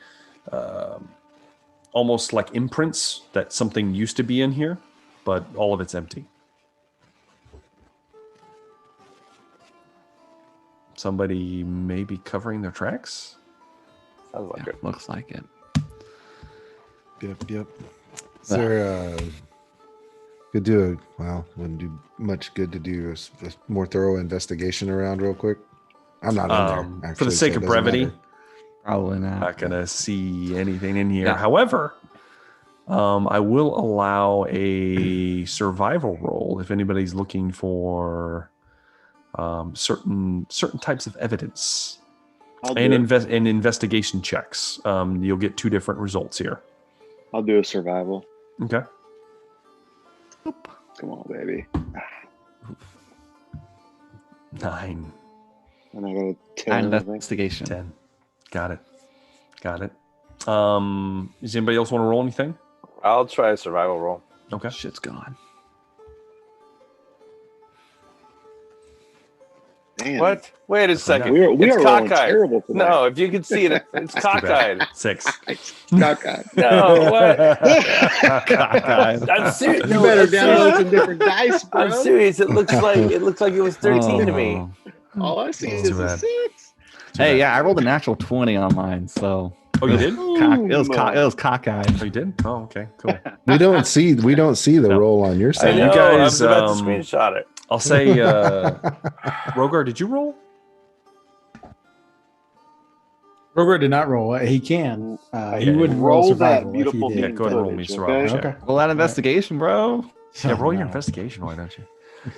almost like imprints that something used to be in here, but all of it's empty. Somebody may be covering their tracks. Sounds like it. Looks like it. Yep. Is there wouldn't do much good to do a more thorough investigation around real quick. I'm not in there, actually, for the sake so of it doesn't brevity. matter. Probably not. Not gonna see anything in here. Yeah. However, I will allow a survival roll if anybody's looking for certain types of evidence and investigation checks. You'll get 2 different results here. I'll do a survival. Okay. Come on, baby. 9. And I got a 10. I think. Investigation. 10. Got it. Does anybody else want to roll anything? I'll try a survival roll. Okay. Shit's gone. Damn. What? Wait a second. We are it's rolling cockeyed. terrible tonight. No, if you can see it, it's cockeyed. 6. Cockeyed. No, what? Cockeyed. I'm serious. You better download some different dice, bro. I'm serious. It looks like it was 13 to me. All I see That's is too a bad. 6. Hey, yeah, I rolled a natural 20 on mine, so Oh, you did? it was cockeyed. Oh, you did? Oh, okay, cool. We don't see the No. roll on your I side. you know. guys, I was about to screenshot it. I'll say, Rogar, did you roll? Roger did not roll. He can. He Yeah, would roll roll that survival beautiful if he Yeah, did. go ahead and roll me a footage, survival okay? check. Okay. Well, that investigation, bro. Yeah, roll your No. investigation, why don't you?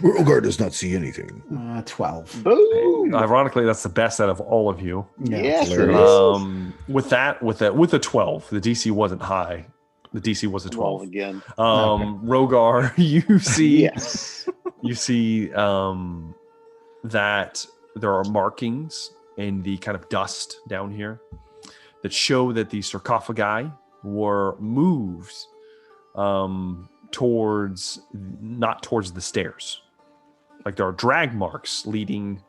Rogar does not see anything. 12. Boom. Ironically, that's the best out of all of you. Yes, it hilarious. is. With a 12, the DC wasn't high. The DC was a Roll 12. again. Rogar, you see, Yes. you see that there are markings in the kind of dust down here that show that the sarcophagi were moved not towards the stairs. Like there are drag marks leading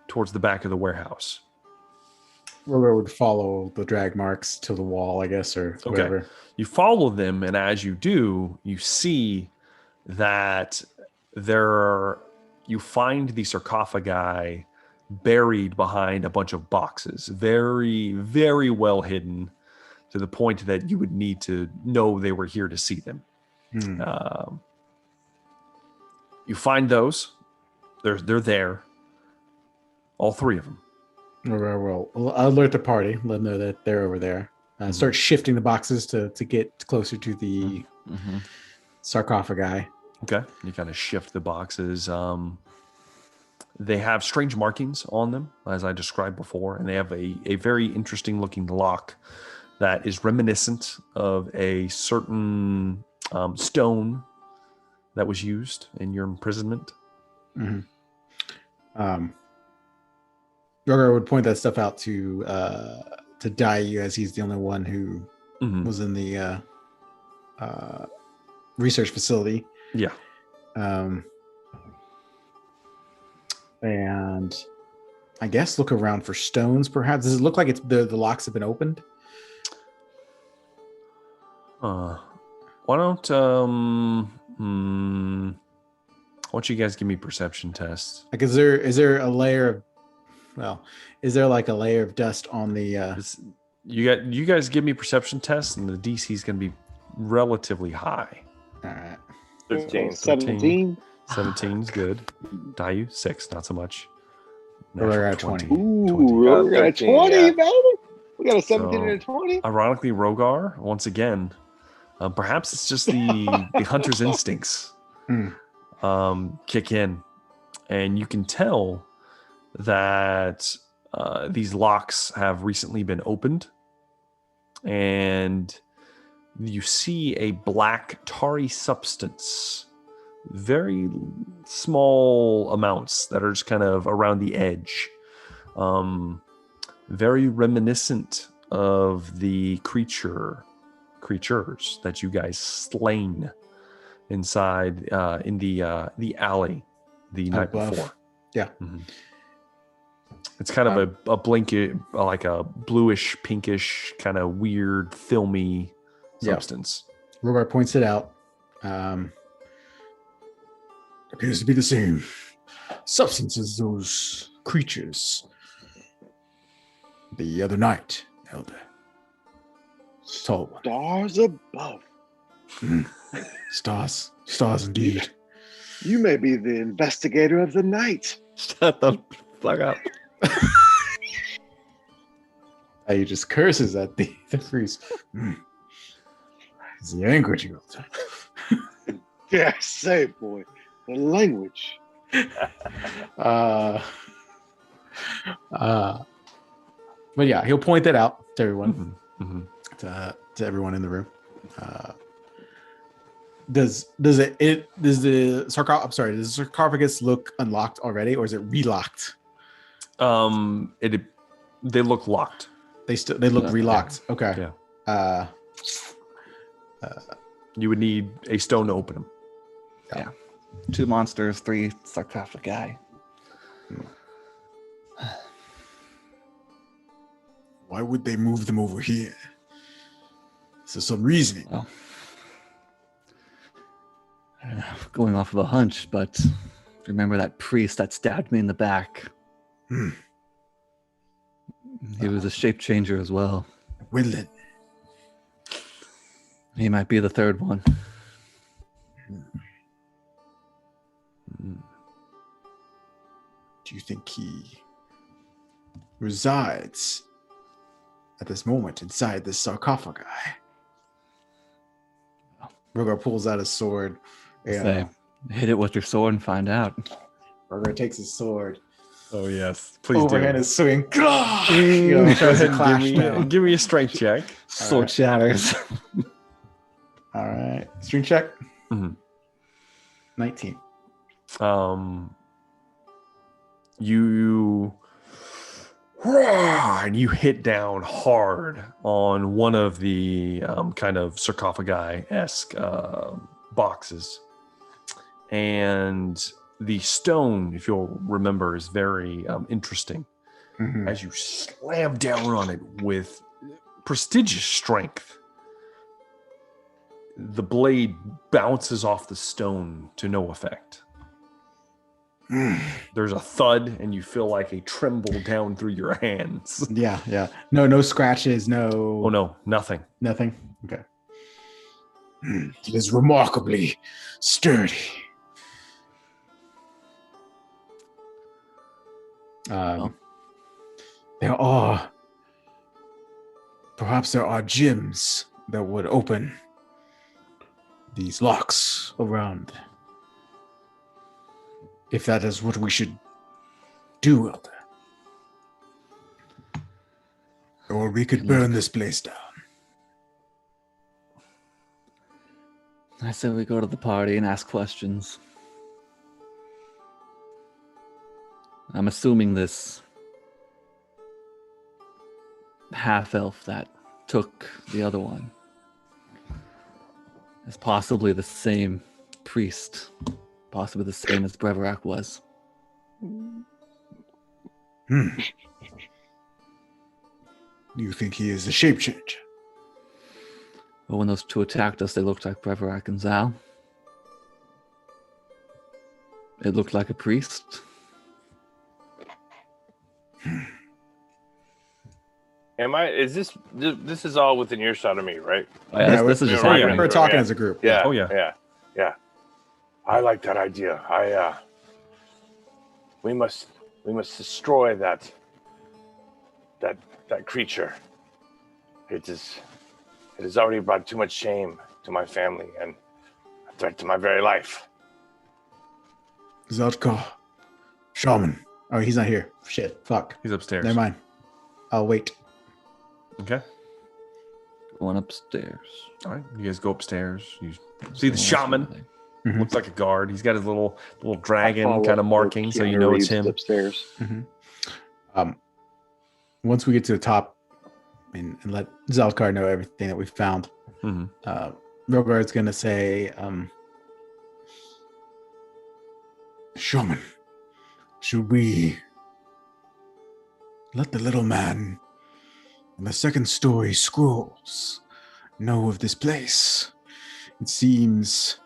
towards the back of the warehouse. Rogar would follow the drag marks to the wall, I guess, or whatever. You follow them, and as you do, you see that you find the sarcophagi buried behind a bunch of boxes, very, very well hidden, to the point that you would need to know they were here to see them. You find those. They're there. All three of them. Rogar will alert the party, let them know that they're over there. Start shifting the boxes to get closer to the sarcophagi. Okay. You kind of shift the boxes. They have strange markings on them, as I described before, and they have a very interesting looking lock that is reminiscent of a certain stone that was used in your imprisonment. Rogar would point that stuff out to Daiyu, as he's the only one who was in the research facility. Yeah. And I guess look around for stones, perhaps. Does it look like the locks have been opened? Why don't you guys give me perception tests? Like, is there a layer of, is there like a layer of dust on the? You guys give me perception tests, and the DC is going to be relatively high. All right. 17. 17 is good. Daiyu 6, not so much. We're at 20. Ooh, we got a 20, yeah. baby. We got a 17 and a 20. Ironically, Rogar, once again, perhaps it's just the hunter's instincts kick in, and you can tell that these locks have recently been opened, and you see a black tarry substance, very small amounts that are just kind of around the edge, very reminiscent of the creatures that you guys slain inside in the alley the night before. Yeah. It's kind of a blanket, like a bluish, pinkish, kind of weird, filmy substance. Rogar points it out. Appears to be the same substance as those creatures the other night, Elder. Tall one. Stars above. Stars indeed. You may be the investigator of the night. Shut the fuck up. He just curses at the priest. Is he angry you all the time? Yeah, say, boy, the language. But yeah, he'll point that out to everyone, to everyone in the room. Does the sarcophagus look unlocked already, or is it relocked? They look locked. They look relocked. Okay. Yeah. You would need a stone to open them. Yeah. 2 monsters, 3 sarcophagi. Why would they move them over here? Is there some reasoning? Well, I don't know, going off of a hunch, but remember that priest that stabbed me in the back? He was a shape changer as well. Winland. He might be the third one. Do you think he resides at this moment inside this sarcophagi? Rogar pulls out his sword. Say, hit it with your sword and find out. Rogar takes his sword. Oh yes, please Overhand do. is swing. Tries to clash down. Give me a strength check. Sword shatters. All right. Strength check. 19. You hit down hard on one of the kind of sarcophagi-esque boxes, and the stone, if you'll remember, is very interesting. as you slam down on it with prestigious strength. The blade bounces off the stone to no effect. There's a thud, and you feel like a tremble down through your hands. Yeah. No scratches, no. Oh no, nothing. Nothing? Okay. It is remarkably sturdy. Perhaps there are gems that would open these locks around. If that is what we should do, Elder. Or we could burn this place down. I say we go to the party and ask questions. I'm assuming this half-elf that took the other one is possibly the same priest, possibly the same as Breverac was. Do you think he is a shape changer? But when those two attacked us, they looked like Breverac and Zal. It looked like a priest. Is this is all within earshot of me, right? Oh, yeah, this is just we're talking as a group. Yeah. Oh, yeah. Yeah. I like that idea. We must destroy that creature. It has already brought too much shame to my family and a threat to my very life. Zodko. Shaman. Oh, he's not here. Shit. Fuck. He's upstairs. Never mind. I'll wait. Okay. Going upstairs. All right. You guys go upstairs. You see the shaman. Looks like a guard. He's got his little dragon kind of marking, so you know it's him. Upstairs. Once we get to the top and let Zalkar know everything that we found, Rogar's going to say, Shaman, should we let the little man and the second story scrolls know of this place? It seems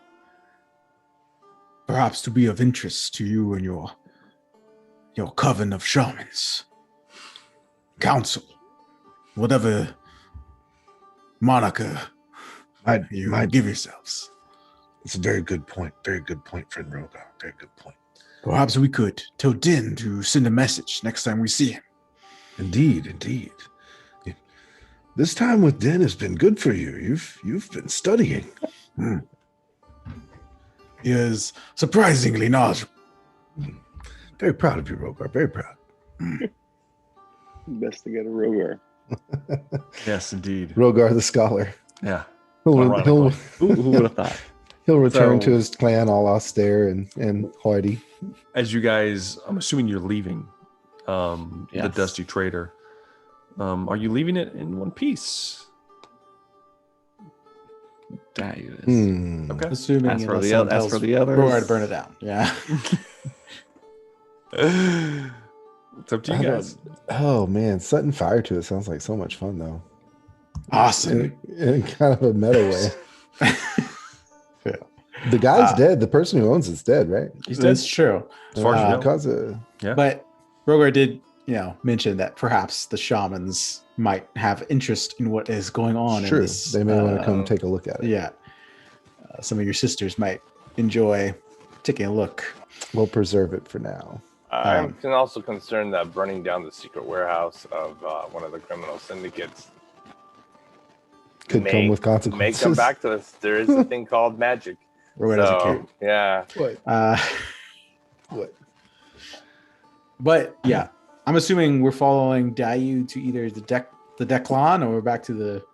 perhaps to be of interest to you and your coven of shamans, council, whatever moniker you give yourselves. It's a very good point. Very good point, friend Rogar. Very good point. Perhaps we could tell Din to send a message next time we see him. Indeed. This time with Din has been good for you. You've been studying. He is surprisingly knowledgeable. Very proud of you, Rogar. Very proud. Best to get a Rogar. Yes, indeed. Rogar the scholar. Yeah. Who would have thought? He'll return to his clan all austere and hoity. As you guys, I'm assuming you're leaving the Dusty Trader. Are you leaving it in one piece? That is. Okay. Assuming As for the others, Rogar to burn it down. Yeah. It's up to you guys. Oh man, setting fire to it sounds like so much fun though. Awesome. In kind of a meta way. Yeah. The guy's dead. The person who owns it's dead, right? He's dead. That's true. As far as you know. But Rogar did, mention that perhaps the shamans might have interest in what is going on. Sure. In this, they may want to come take a look at it. Yeah. Some of your sisters might enjoy taking a look. We'll preserve it for now. I'm also concerned that burning down the secret warehouse of one of the criminal syndicates could come with consequences. May come back to us. There is a thing called magic. Rogar doesn't care. Yeah. What? But yeah, I'm assuming we're following Dayu to either the Declan or we're back to the.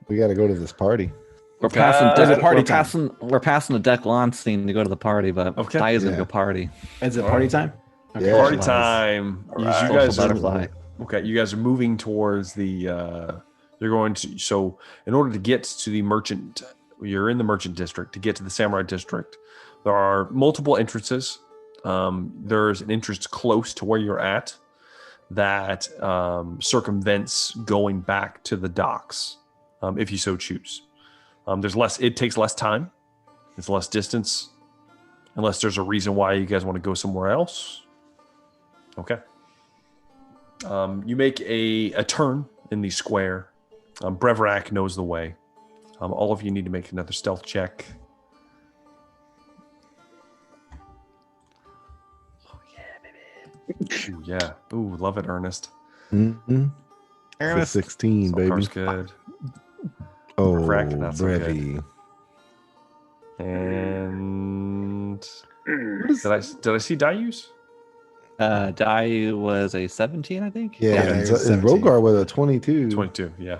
We got to go to this party. We're passing. We're passing the Declan scene to go to the party, but Dayu's gonna go party. Is it party time? Okay. Yeah. Party time. You guys butterfly. Okay, you guys are moving towards the. You're going to. So, in order to get to the merchant, you're in the merchant district. To get to the samurai district, there are multiple entrances. There's an entrance close to where you're at. that circumvents going back to the docks, if you so choose. There's less. It takes less time. It's less distance, unless there's a reason why you guys want to go somewhere else. Okay. You make a turn in the square. Brevrak knows the way. All of you need to make another stealth check. Oh yeah, baby. Ooh, yeah. Ooh, love it, Ernest. Mm-hmm. Ernest. 16, baby. Car's good. Oh, Brevrak, not so good. Brevi. And did I see Dayus? Die was a 17, I think. Yeah, he and, was and 17. Rogar with a 22. 22. Yeah.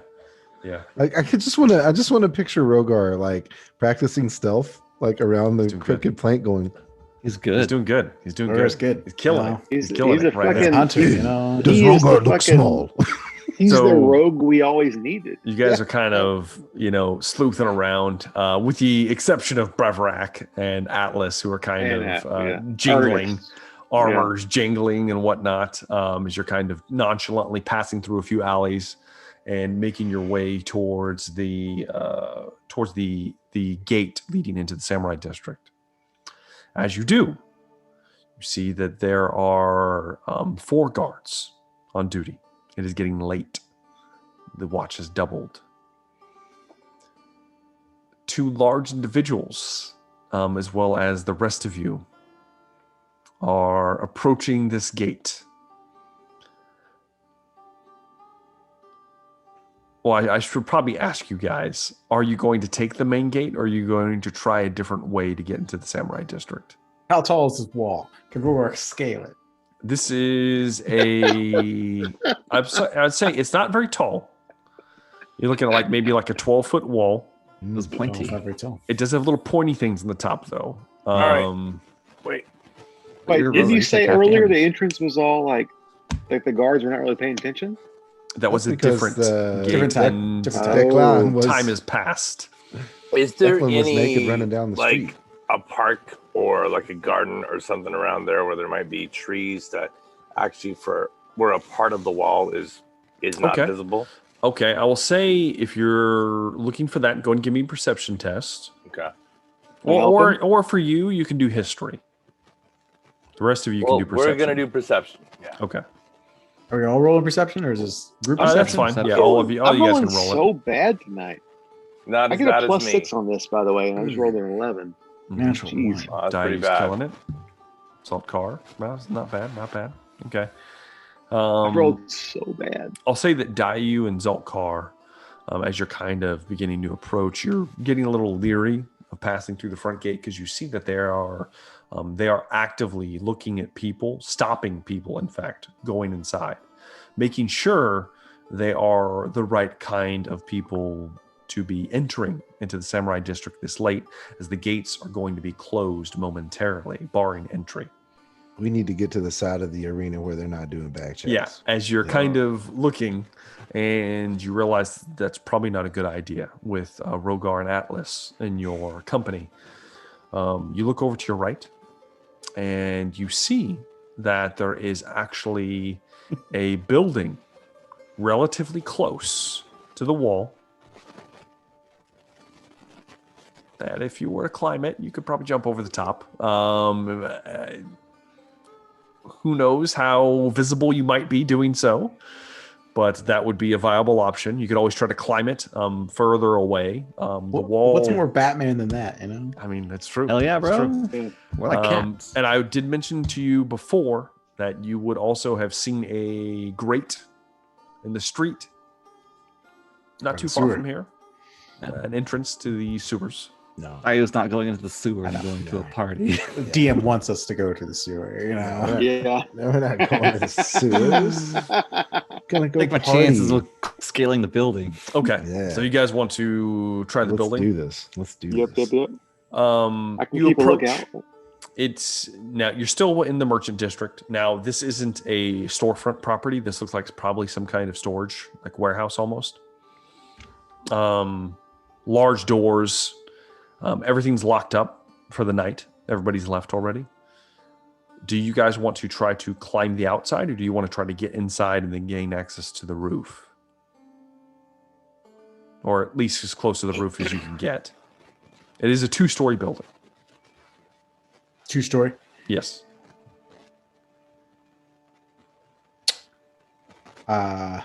I just want to picture Rogar like practicing stealth, like around the crooked plank, going. He's good. He's doing good. He's doing Rogar's good. good. He's killing You it. know? He's killing he's it a right fucking now. Hunter, you know. Does He is Rogar the look fucking- small? He's So- the rogue we always needed. You guys are kind of, sleuthing around, with the exception of Brevrak and Atlas, who are kind of jingling, Ernest. armors jingling and whatnot, as you're kind of nonchalantly passing through a few alleys and making your way towards the gate leading into the Samurai District. As you do, you see that there are 4 guards on duty. It is getting late. The watch has doubled. 2 large individuals, as well as the rest of you, are approaching this gate. Well, I should probably ask you guys, are you going to take the main gate, or are you going to try a different way to get into the Samurai District? How tall is this wall? Can Rogar scale it? This is I'd say it's not very tall. You're looking at maybe a 12-foot wall. It was pointy. Not very tall. It does have little pointy things on the top, though. right. Wait. Wait, You're didn't really you say take out earlier damage. the entrance was all like the guards were not really paying attention? That was a That's because different the- gate, Different time. and Different time. Declan was time has passed. Is there Declan was any naked running down the street. like a park or like a garden or something around there where there might be trees that actually where a part of the wall is not Okay. visible? Okay, I will say if you're looking for that, go and give me a perception test. Okay. Can I help him? Or for you, you can do history. The rest of you Well, can do perception. we're gonna do perception. Yeah. Okay. Are we all rolling perception, or is this group That's perception? fine. Yeah, all of you I'm guys rolling can roll so it. bad tonight. Not I as get bad a plus as me. 6 on this, by the way, and I just rolled an 11. Natural Jeez. one. Oh, that's pretty Dai's bad. killing it. Salt car. Well, it's not bad. Okay. I rolled so bad. I'll say that Dayu and Zolkar, as you're kind of beginning to approach, you're getting a little leery of passing through the front gate because you see that they are actively looking at people, stopping people, in fact, going inside, making sure they are the right kind of people to be entering into the Samurai District this late, as the gates are going to be closed momentarily, barring entry. We need to get to the side of the arena where they're not doing back checks. Yeah, as you're Yeah. kind of looking, and you realize that's probably not a good idea with Rogar and Atlas in your company. You look over to your right, and you see that there is actually a building relatively close to the wall that if you were to climb it, you could probably jump over the top. Who knows how visible you might be doing so, but that would be a viable option. You could always try to climb it further away. The wall. What's more Batman than that? You know. I mean, that's true. Hell yeah, It's bro. true. We're like cats. And I did mention to you before that you would also have seen a grate in the street, not Or too the far sewer. from here, an entrance to the sewers. No. I was not going into the sewer and I know, going to a yeah. party. The DM wants us to go to the sewer. You know. Yeah. No, we're not going to the sewers. Gonna go Take my party. chances of scaling the building. Okay, Yeah. so you guys want to try the Let's building? do this. Let's do Yep, this. yep, yep. I can You keep a approach. lookout. It's now you're still in the merchant district. Now this isn't a storefront property. This looks like it's probably some kind of storage, like warehouse almost. Large doors. Everything's locked up for the night. Everybody's left already. Do you guys want to try to climb the outside, or do you want to try to get inside and then gain access to the roof? Or at least as close to the roof as you can get. It is a 2-story building. 2-story? Yes. How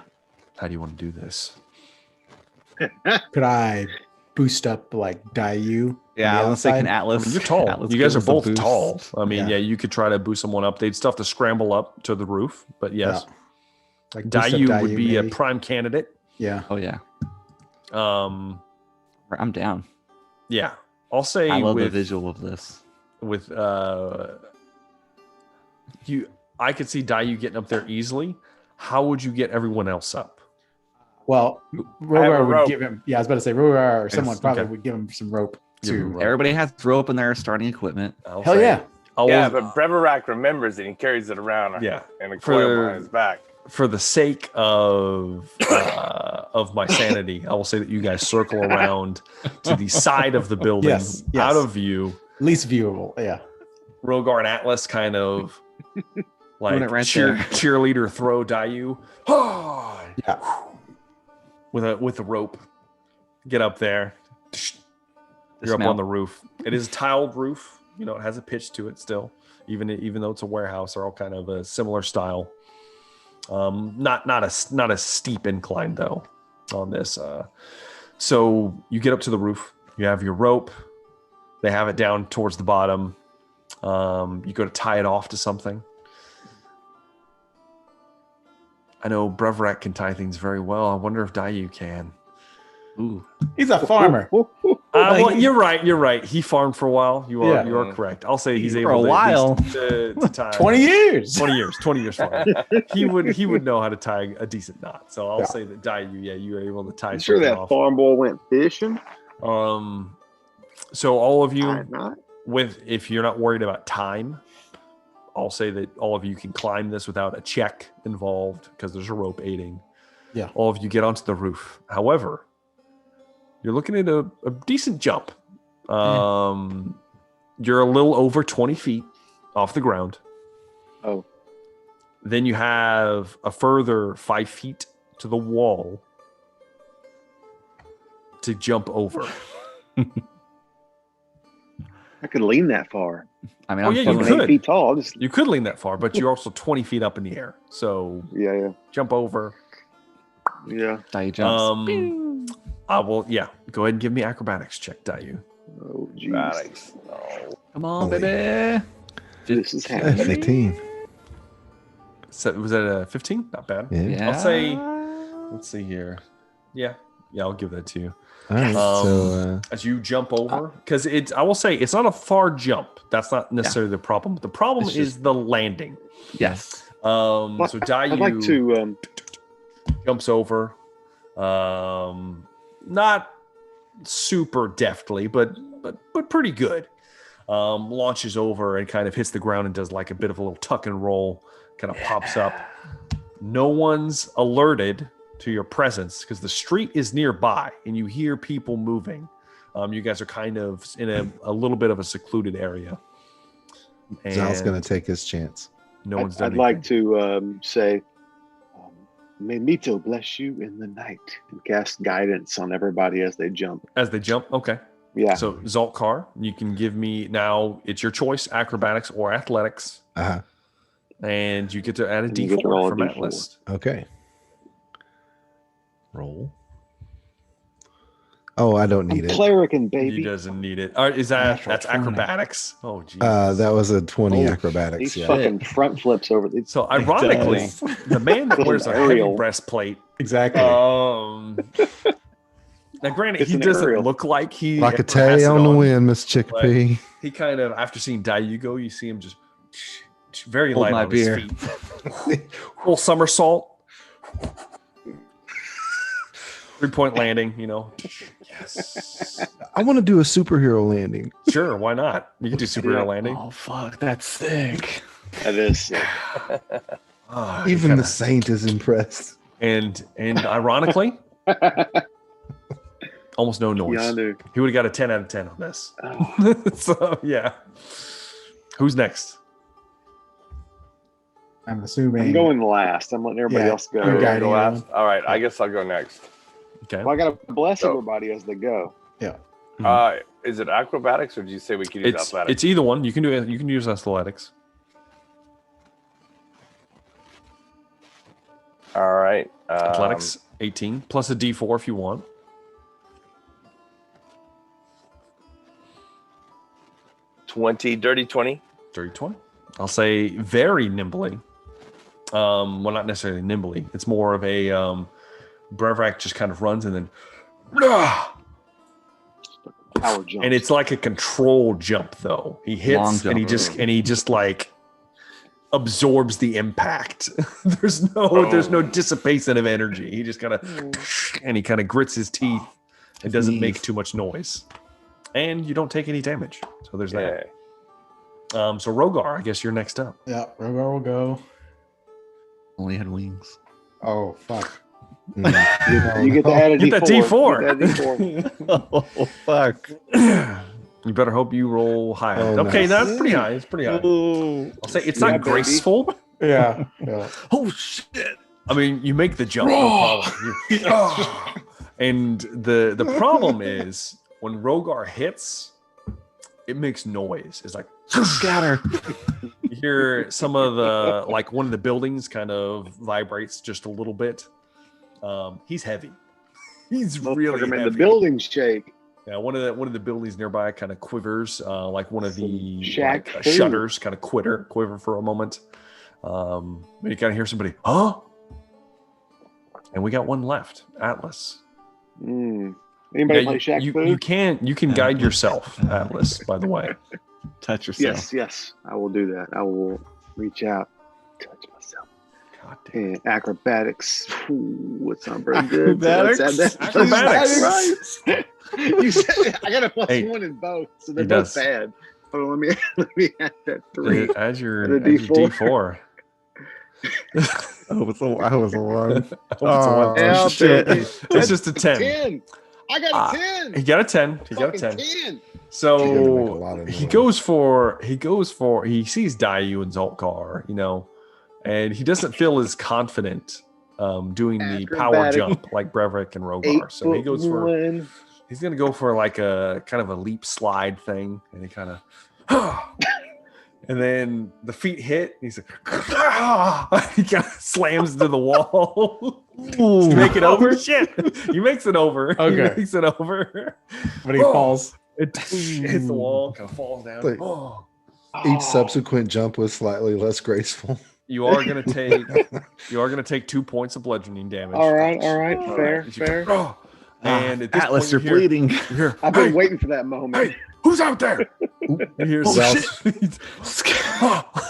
do you want to do this? Could I boost up like Dayu? Yeah, I was thinking I Atlas. mean, you're tall. Atlas You guys gives are us a both boost. tall. I mean, Yeah. yeah, you could try to boost someone up. They'd still have to scramble up to the roof, but yes. Yeah. Like boost up Dayu would be maybe. a prime candidate. Yeah. Oh yeah, Um, I'm down. yeah. I'll say I love the with visual of this. I could see Dayu getting up there easily. How would you get everyone else up? Well, have a Rogar would rope. give him. Yeah, I was about to say Rogar or someone probably okay. would give him some rope Give him too. rope. Everybody has rope in their starting equipment. I'll Hell say- yeah! Yeah, but Breverak remembers it and carries it around Yeah. in a For- coil behind his back. For the sake of my sanity, I will say that you guys circle around to the side of the building, Yes, out of view. Least viewable. Yeah. Rogar and Atlas kind of like Doing it right cheerleader throw Dayu. Yeah. With a rope. Get up there. You're up on the roof. It is a tiled roof. You know, it has a pitch to it still. Even though it's a warehouse, they're all kind of a similar style. Not a steep incline though on this. So you get up to the roof. You have your rope. They have it down towards the bottom. You go to tie it off to something. I know Breverak can tie things very well. I wonder if Dayu can. Ooh, He's a farmer. Well, you're right. He farmed for a while. You are correct. I'll say he's For able a to, at while. least to tie 20 years. 20 years farming. He would know how to tie a decent knot. So I'll say that Dayu, you were able to tie I'm sure something that off. farm boy went fishing. So all of you, I'd not. if you're not worried about time, I'll say that all of you can climb this without a check involved because there's a rope aiding. Yeah. All of you get onto the roof. However, you're looking at a decent jump. You're a little over 20 feet off the ground. Oh. Then you have a further 5 feet to the wall to jump over. I could lean that far. I mean, Oh, I'm yeah, you feeling I'm could. 8 feet tall. I'll just You could lean that far, but you're also 20 feet up in the air. So yeah. jump over. Dayu jumps. Go ahead and give me acrobatics check, Dayu. Oh jeez. Come on, Holy. baby. This is happening. 15. So was that a 15? Not bad. Yeah. Yeah. I'll say, let's see here. Yeah, I'll give that to you. All right. So As you jump over, because I will say it's not a far jump. That's not necessarily the problem. The problem It's is just- the landing. Yes. So Dayu I'd like to. jumps over, not super deftly, but pretty good. Launches over and kind of hits the ground and does like a bit of a little tuck and roll. Kind of pops up. No one's alerted to your presence because the street is nearby and you hear people moving. You guys are kind of in a little bit of a secluded area. Zal's And going to take his chance. no one's done I'd like anything. to say, "May Mito bless you in the night," and cast guidance on everybody as they jump. As they jump, okay. Yeah. So Zaltkar, you can give me now. It's your choice: acrobatics or athletics, Uh-huh. and you get to add a And you get to roll D4 a from D4. Atlas. Okay. Roll. Oh, I don't I'm need it. clericing, He baby. doesn't need it. All right, is that Natural that's 20. acrobatics? Oh, geez. That was a 20 Oh, acrobatics. These Yeah. fucking front flips over. These, So ironically, the man that With wears an a heavy aerial. breastplate. Exactly. Now, granted, It's he an doesn't aerial. look like he Like a ever has tay it on the wind, Miss Chickpea. He kind of, after seeing Dayu, you see him just very Hold light my on beer. his feet. Full somersault. 3-point landing, Yes. I want to do a superhero landing. Sure, why not? You can do superhero landing. Oh fuck, that's sick. that is. Ah, Even kinda- the saint is impressed. and ironically, almost no noise. Keanu. He would have got a 10 out of 10 on this. Oh, So yeah. Who's next? I'm assuming. I'm going last. I'm letting everybody else go. you're guiding Go last. everyone. All right, I guess I'll go next. Okay. Well, I got to bless Go. everybody as they go. Yeah. Is it acrobatics or did you say we could use athletics? It's either one. You can do it. You can use athletics. All right. Athletics 18 plus a D4 if you want. 20, dirty 20. Dirty 20. I'll say very nimbly. Well, not necessarily nimbly. It's more of a Brevrak just kind of runs and then, Power jump. and it's like a controlled jump though. He Long hits jump. and he just like absorbs the impact. there's no dissipation of energy. He just kind of and he kind of grits his teeth. It doesn't make too much noise, and you don't take any damage. So there's that. So Rogar, I guess you're next up. Yeah. Rogar will go. Only had wings. Oh fuck. You get to add a Get that D4. D4. Get that D4. Oh, fuck. You better hope you roll high. Oh, Okay, nice. that's pretty high. It's pretty high. I'll say it's Yeah, not baby. graceful. Yeah. Yeah. Oh shit! I mean, you make the jump, no problem. And the problem is when Rogar hits, it makes noise. It's like Scatter. you hear some of the like one of the buildings kind of vibrates just a little bit. He's heavy. He's really Man, heavy. the buildings shake. Yeah, one of the buildings nearby kind of quivers, like one of the Shack like, food. shutters kind of quiver for a moment. You kind of hear somebody, huh? And we got one left, Atlas. Anybody Yeah, play Shack you Food? can guide yourself, Atlas. By the way, Touch yourself. Yes, I will do that. I will reach out, touch myself. God damn. And acrobatics. Ooh, it's not very good. Acrobatics? Acrobatics. Right. You said I got a plus Hey, one in both, so they're he both does. bad. Hold on, let me add that 3. Add your And a D4. Oh, I was alarmed. Oh, Hell, shit. baby. It's just a 10. 10. I got a 10. He got a 10. He got a Fucking 10. 10. So You're gonna make a lot of he noise. goes for he sees Dayu and Zolkar, and he doesn't feel as confident doing the power Acrobatic. jump like Brevik and Rogar. So he goes for 8'1". he's gonna go for like a kind of a leap slide thing, and he kind of and then the feet hit, and he's like he kind of slams into the wall. Does he make it over? Shit. He makes it over. Okay. He makes it over. But he falls. It hits the wall, kind of falls down. Like- Oh. Each subsequent jump was slightly less graceful. You are gonna take 2 points of bludgeoning damage. All right, fair, As you fair. go, and at this Atlas, point, you're bleeding. You hear, I've been hey, waiting for that moment. hey, who's out there? You hear, Oh, shit.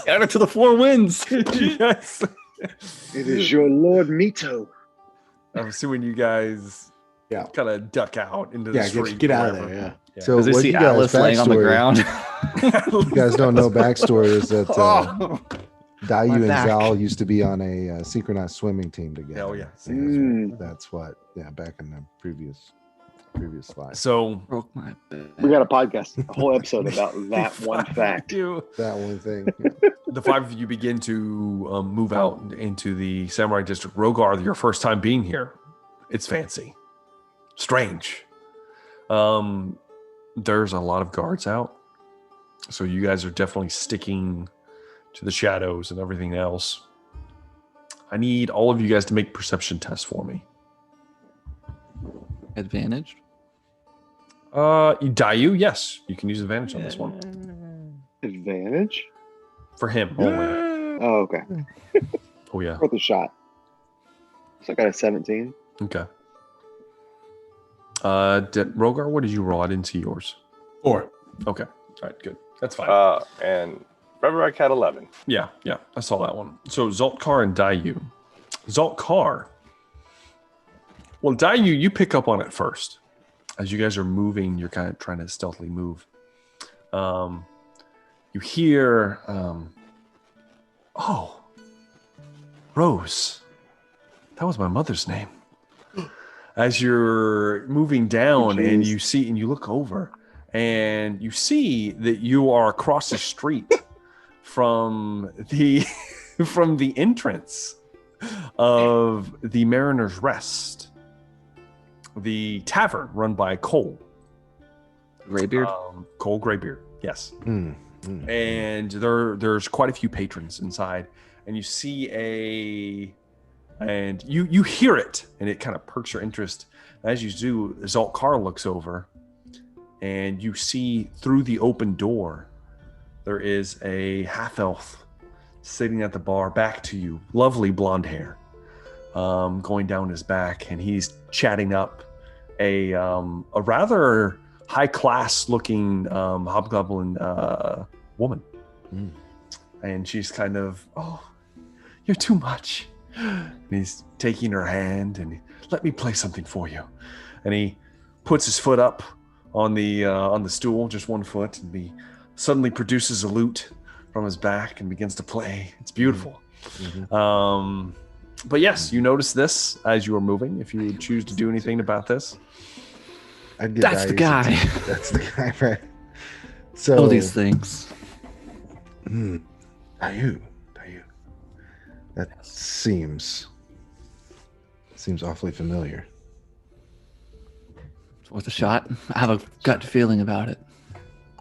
Add it to the 4 wins. Yes. It is your Lord Mito. I'm assuming you guys, Yeah. kind of duck out into the Yeah, street. get out of wherever. there. Yeah. Yeah. So Because they what see you guys Atlas laying on the backstory- ground. You guys don't know backstory is that Oh. Dayu My and back. Zal used to be on a synchronized swimming team together. Oh, yeah. That's what. Yeah, back in the previous slide. So Broke my back. We got a podcast, a whole episode about that one fact. That one thing. The 5 of you begin to move out into the Samurai District. Rogar, your first time being here. It's fancy, strange. There's a lot of guards out, so you guys are definitely sticking to the shadows and everything else. I need all of you guys to make perception tests for me. Advantaged? Dayu, yes, you can use advantage on this one Advantage? for him only. Oh, okay. Oh yeah, Worth a shot. So I got a 17. okay. Rogar, what did you roll? I didn't see yours. 4. Okay, all right, good. That's fine. And Reverek had 11. Yeah, I saw that one. So Zoltkar and Dayu. Zoltkar. Well, Dayu, you pick up on it first. As you guys are moving, you're kind of trying to stealthily move. You hear, oh, Rose. That was my mother's name. As you're moving down and you see, and you look over, and you see that you are across the street from the from the entrance of the Mariner's Rest, the tavern run by Cole. Graybeard? Cole Graybeard, yes. Mm. And there's quite a few patrons inside, and you see and you hear it, and it kind of perks your interest. As you do, Zaltkar looks over, and you see through the open door, there is a half-elf sitting at the bar, back to you, lovely blonde hair, going down his back, and he's chatting up a rather high-class looking hobgoblin woman. And she's kind of, oh, you're too much. And he's taking her hand and, let me play something for you. And he puts his foot up on the stool, just one foot, and he suddenly produces a lute from his back and begins to play. It's beautiful. But yes, you notice this as you are moving. If you choose to do anything about this, that's the guy. That's the guy, right? So all these things. Dayu. That seems awfully familiar. It's worth a shot. I have a gut feeling about it.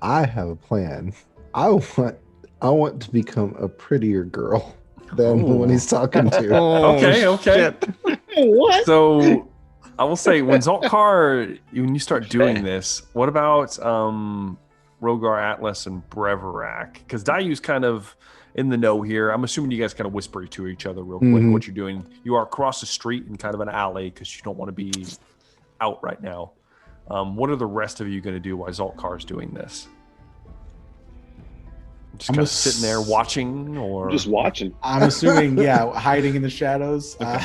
I have a plan. I want to become a prettier girl than the one he's talking to. Okay. What? So I will say, when Zaltkar, when you start doing this, what about Rogar, Atlas, and Breverac? Because Dayu's kind of in the know here. I'm assuming you guys kind of whisper to each other real quick what you're doing. You are across the street in kind of an alley because you don't want to be out right now. What are the rest of you going to do while Zaltkar's doing this? Just kind of sitting there watching, or just watching? I'm assuming, hiding in the shadows. Okay.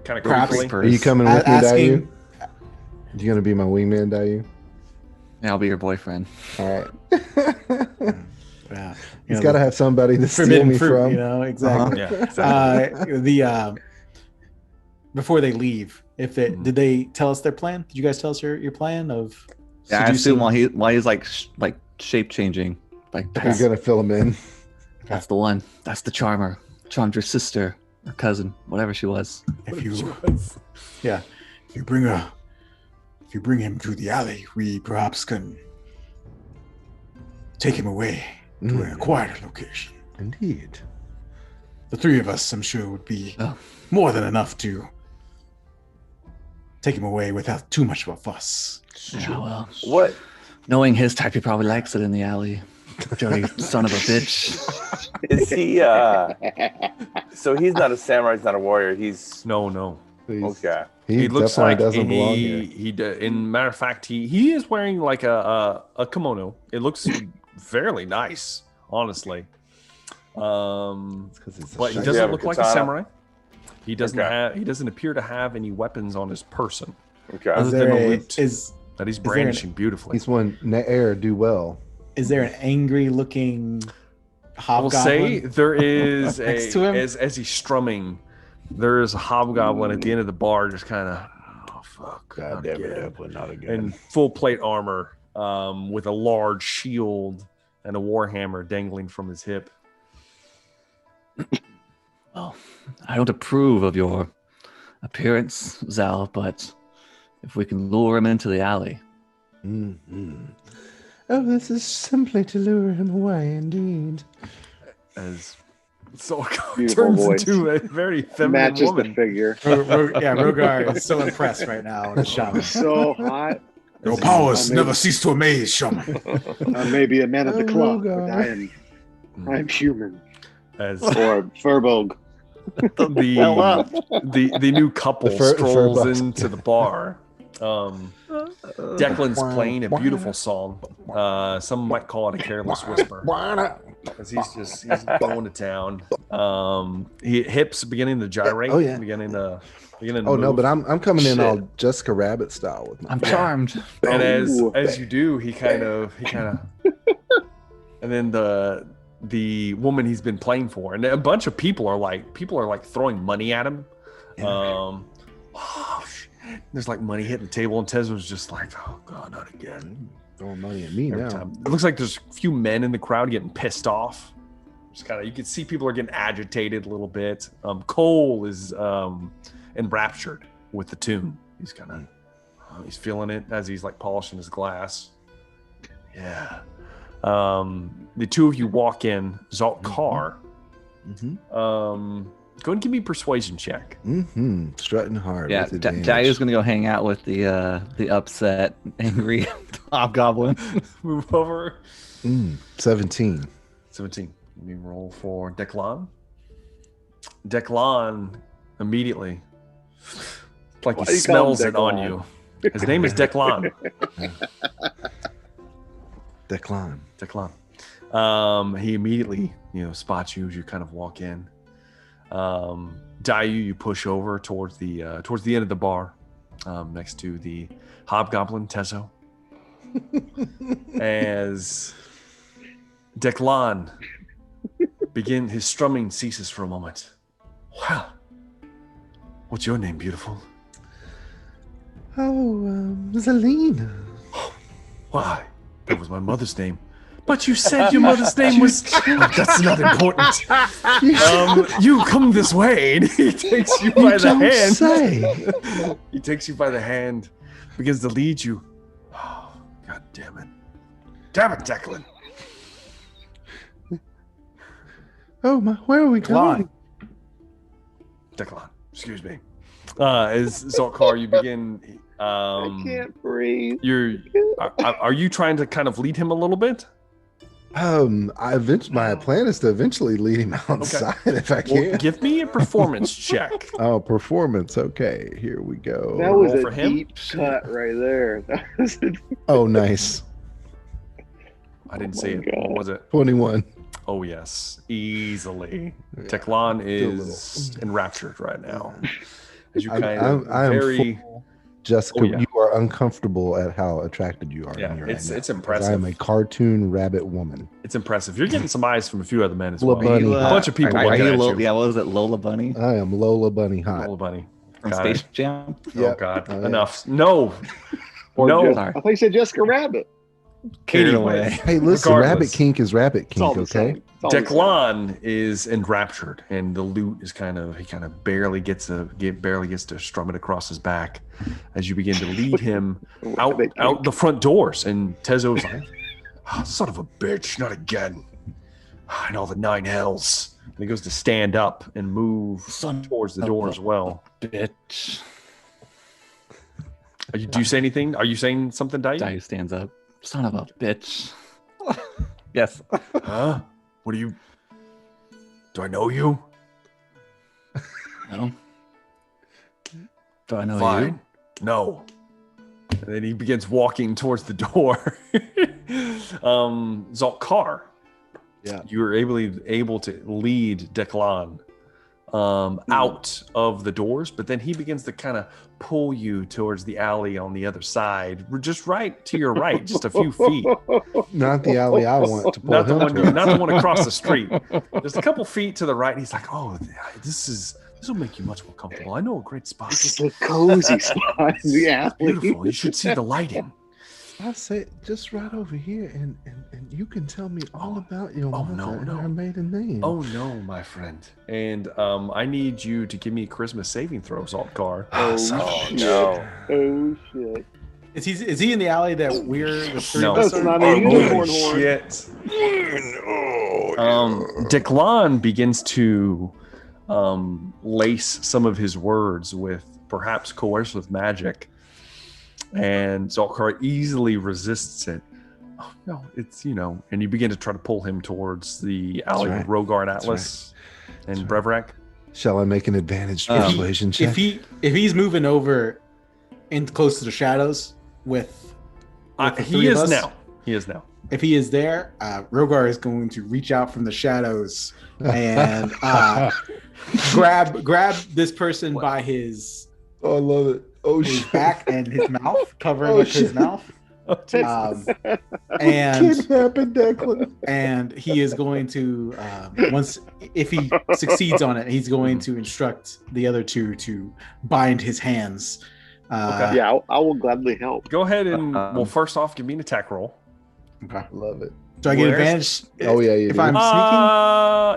Kind of perhaps- creepily. Are you coming with me, Dayu? asking, You gonna be my wingman, Dayu? Yeah, I'll be your boyfriend. All right. yeah, He's got to have somebody to steal forbidden me fruit, from. exactly. Yeah, exactly. Before they leave, did they tell us their plan? Did you guys tell us your plan of? Yeah, I assume while he's like shape changing, like You're gonna fill him in. that's the one. That's the charmer. Charmed your sister or cousin, whatever she was. If you bring him to the alley, we perhaps can take him away to a quieter location. Indeed. The three of us, I'm sure, would be Oh. more than enough to take him away without too much of a fuss. Yeah, well, What? knowing his type, he probably likes it in the alley. Dirty son of a bitch. Is he? So he's not a samurai. He's not a warrior. He's No. okay. He looks definitely like doesn't belong here. In matter of fact, he is wearing like a kimono. It looks fairly nice, honestly. Because it's But he Does he doesn't have a look like a katana? samurai. He doesn't Okay. He doesn't appear to have any weapons on his person Okay. Other Is than there a a, lute. is that he's there an- brandishing beautifully. he's one Nair do well. is there an angry looking I will say hobgoblin? there is Next to him? as he's strumming, there is a hobgoblin at the end of the bar, just kind of, oh fuck, not again. not In full plate armor, with a large shield and a warhammer dangling from his hip. Well, I don't approve of your appearance, Zal, but if we can lure him into the alley. Oh, this is simply to lure him away, indeed. As Zaltkar Beautiful turns voice. into a very feminine Matches woman. the figure. Rogar is so impressed right now. The shaman. So hot. Your powers never cease to amaze, shaman. I may be a man of the Oh, cloth, God. but I'm human. As Or Furbolg. the new couple The fur strolls box. into the bar. Declan's playing a beautiful song. Some might call it a careless whisper. As he's going to town. Hips beginning to gyrate. Oh, yeah. Beginning to Oh no, move. but I'm coming in Shit. all Jessica Rabbit style with my. I'm charmed. And Ooh. as you do, he kind of and then the woman he's been playing for, and a bunch of people are like throwing money at him. Oh, shit. There's like money hitting the table, and Tez just like, oh god, not again. Throwing money at me Every now. time. It looks like there's a few men in the crowd getting pissed off. Just kind of, you can see people are getting agitated a little bit. Cole is enraptured with the tune. He's kind of, he's feeling it as he's like polishing his glass. Yeah. The two of you walk in. Zaltkar. Go and give me a persuasion check. Strutting hard. Yeah, Dahlia's gonna go hang out with the upset, angry hobgoblin. Move over. 17. 17. Let me roll for Declan. Declan immediately, it's like he smells it on you. His name is Declan. Declan. He immediately, spots you as you kind of walk in. Dayu, you push over towards the end of the bar, next to the hobgoblin Tezo. As Declan his strumming ceases for a moment. Wow. What's your name, beautiful? Oh, Zelina. Why? That was my mother's name. But you said your mother's name was... Oh, that's not important. You come this way. And he takes you by the hand. He takes you by the hand, begins to lead you. Oh, God damn it. Damn it, Declan. Oh, where are we going? Declan, excuse me. As Zaltkar, you begin... I can't breathe. Are you trying to kind of lead him a little bit? My plan is to eventually lead him outside if I can. Well, give me a performance check. Oh, performance. Okay, here we go. That was Roll for a him. deep cut right there. Oh, nice. I didn't see it. What was it? 21. Oh, yes. Easily. Declan is enraptured right now. As you I'm full, Jessica, you are uncomfortable at how attracted you are. Yeah, to me it's impressive. I'm a cartoon rabbit woman. It's impressive. You're getting some eyes from a few other men as well. Bunny. A bunch of people looking at you. Yeah, what was it, Lola Bunny? I am Lola Bunny hot. Lola Bunny. From Space Jam? Oh, God. Enough. No. No. Sorry. I thought you said Jessica Rabbit. Carried away. Hey, listen, Regardless. rabbit kink is rabbit kink, okay? Declan is enraptured, and the lute is he kind of barely gets to strum it across his back as you begin to lead him out the front doors. And Tezo's like, oh, son of a bitch, not again. And all the 9 hells. And he goes to stand up and move towards the door as well. Bitch. Do you say anything? Are you saying something, Dayu? Dayu stands up. Son of a bitch. Yes. Huh? What do I know you? No. Do I know Fine. you? No. And then he begins walking towards the door. Zaltkar. Yeah. You were able to lead Declan out of the doors, but then he begins to kind of pull you towards the alley on the other side, just right to your right, just a few feet. Not the alley I want to pull Not the him one, towards. not the one across the street. Just a couple feet to the right. He's like, "Oh, this will make you much more comfortable. I know a great spot. This is a cozy spot. Yeah, Beautiful. You should see the lighting." I say just right over here, and you can tell me all about your mother and her maiden name. Oh no, my friend. And I need you to give me a charisma saving throw, Zaltkar. no. Oh shit. Is he in the alley that we're the three No. of us That's are? not a unicorn horn. Shit. Declan begins to lace some of his words with perhaps coercive magic, and Zaltkar easily resists it. Oh no, it's and you begin to try to pull him towards the alley with Rogar and Atlas and Brevrak. Shall I make an advantage persuasion check? If he's moving over in close to the shadows with the He three of is us, now. He is now. If he is there, Rogar is going to reach out from the shadows and grab this person by his Oh, I love it. Oh, his shit. back and his mouth, covering Oh, up his shit. mouth. Um, And Kidnapping Declan. and he is going to if he succeeds on it, he's going to instruct the other two to bind his hands. Okay. yeah, I will gladly help. Go ahead and first off, give me an attack roll. Okay. Love it. Do I get advantage? Oh, yeah, you if do. I'm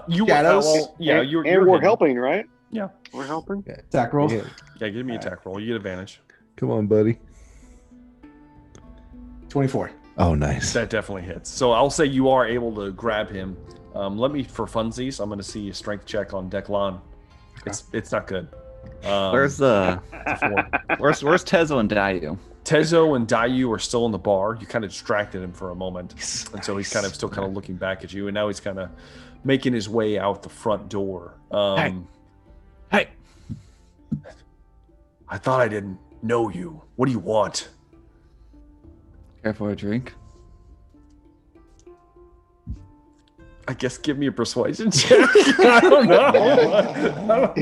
sneaking. You Shadows? well, yeah, and, you're and we're hidden. helping, right? Yeah. We're helping. Attack roll. Yeah. Yeah, give me attack roll. You get advantage. Come on, buddy. 24. Oh, nice. That definitely hits. So I'll say you are able to grab him. Let me, for funsies, I'm going to see a strength check on Declan. It's not good. Where's Tezo and Dayu? Tezo and Dayu are still in the bar. You kind of distracted him for a moment. And so he's kind of still kind of looking back at you. And now he's kind of making his way out the front door. Hey. I thought I didn't know you. What do you want? Care for a drink? I guess give me a persuasion check. I don't know.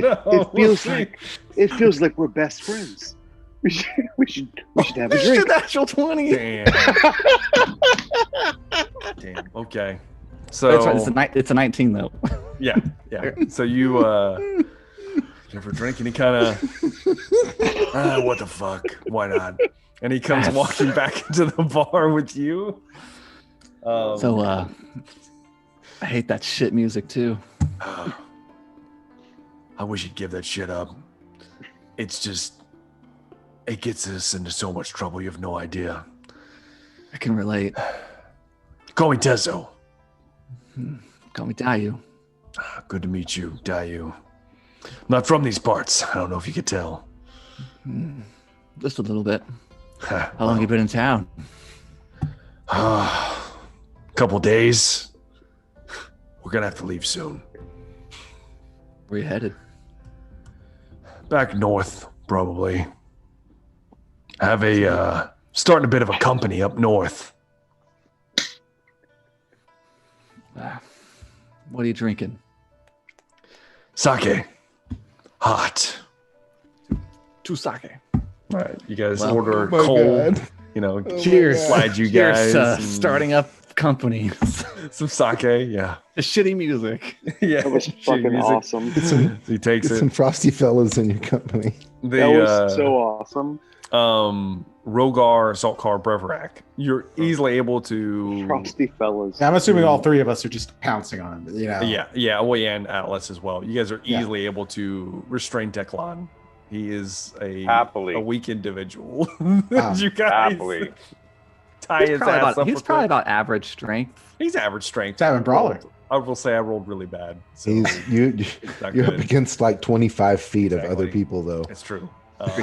It feels like we're best friends. We should have a drink. Natural 20. Damn. Damn. Okay. So That's right. It's a 19 though. yeah. So you give her a drink and he kind of what the fuck? Why not? And he comes walking back into the bar with you. I hate that shit music too. I wish you'd give that shit up. It's just, it gets us into so much trouble. You have no idea. I can relate. Call me Tezo. Call me Dayu. Good to meet you, Dayu. I'm not from these parts. I don't know if you could tell. Just a little bit. How long have you been in town? Couple days. We're gonna have to leave soon. Where you headed? Back north, probably. I have starting a bit of a company up north. What are you drinking? Sake. Hot. Two sake. All right, you guys Well, order oh my cold. God. You know, Cheers. slide you Cheers, guys. starting up company. some sake. Yeah. The shitty music. Yeah. That was shitty fucking music. awesome. So he takes Get some it. frosty fellas in your company. That was so awesome. Rogar, Saltkar, Breverak. You're easily able to. Frosty fellas. I'm assuming all three of us are just pouncing on him. You know. Yeah. Well, yeah, and Atlas as well. You guys are Yeah. easily able to restrain Declan. He is a Happily. weak individual. You guys Happily. tie his ass up. He's with probably it. about average strength. He's average strength. Tavern Brawler. I will say I rolled really bad. So You're not up good. against like 25 feet of Exactly. other people, though. It's true.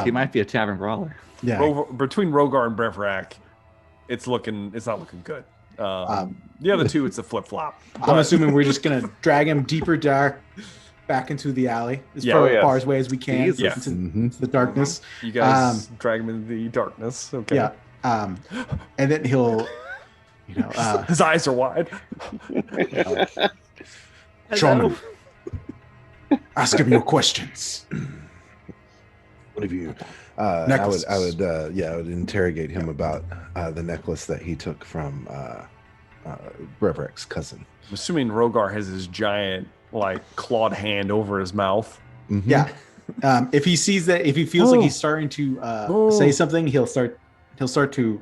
He might be a tavern brawler. Yeah. Between Rogar and Breverak, it's not looking good. The other two, it's a flip flop. I'm assuming we're just gonna drag him deeper back into the alley as Yeah. far, Oh, yes. far away as we can Yeah. into, Mhm. into the darkness. You guys drag him into the darkness. Okay. Yeah. And then he'll, His eyes are wide. Shaman, ask him your questions. What have you? Necklaces. I would interrogate him about the necklace that he took from Breverek's cousin. I'm assuming Rogar has his giant, clawed hand over his mouth. Mhm. Yeah. If he sees that, if he feels like he's starting to say something, he'll start to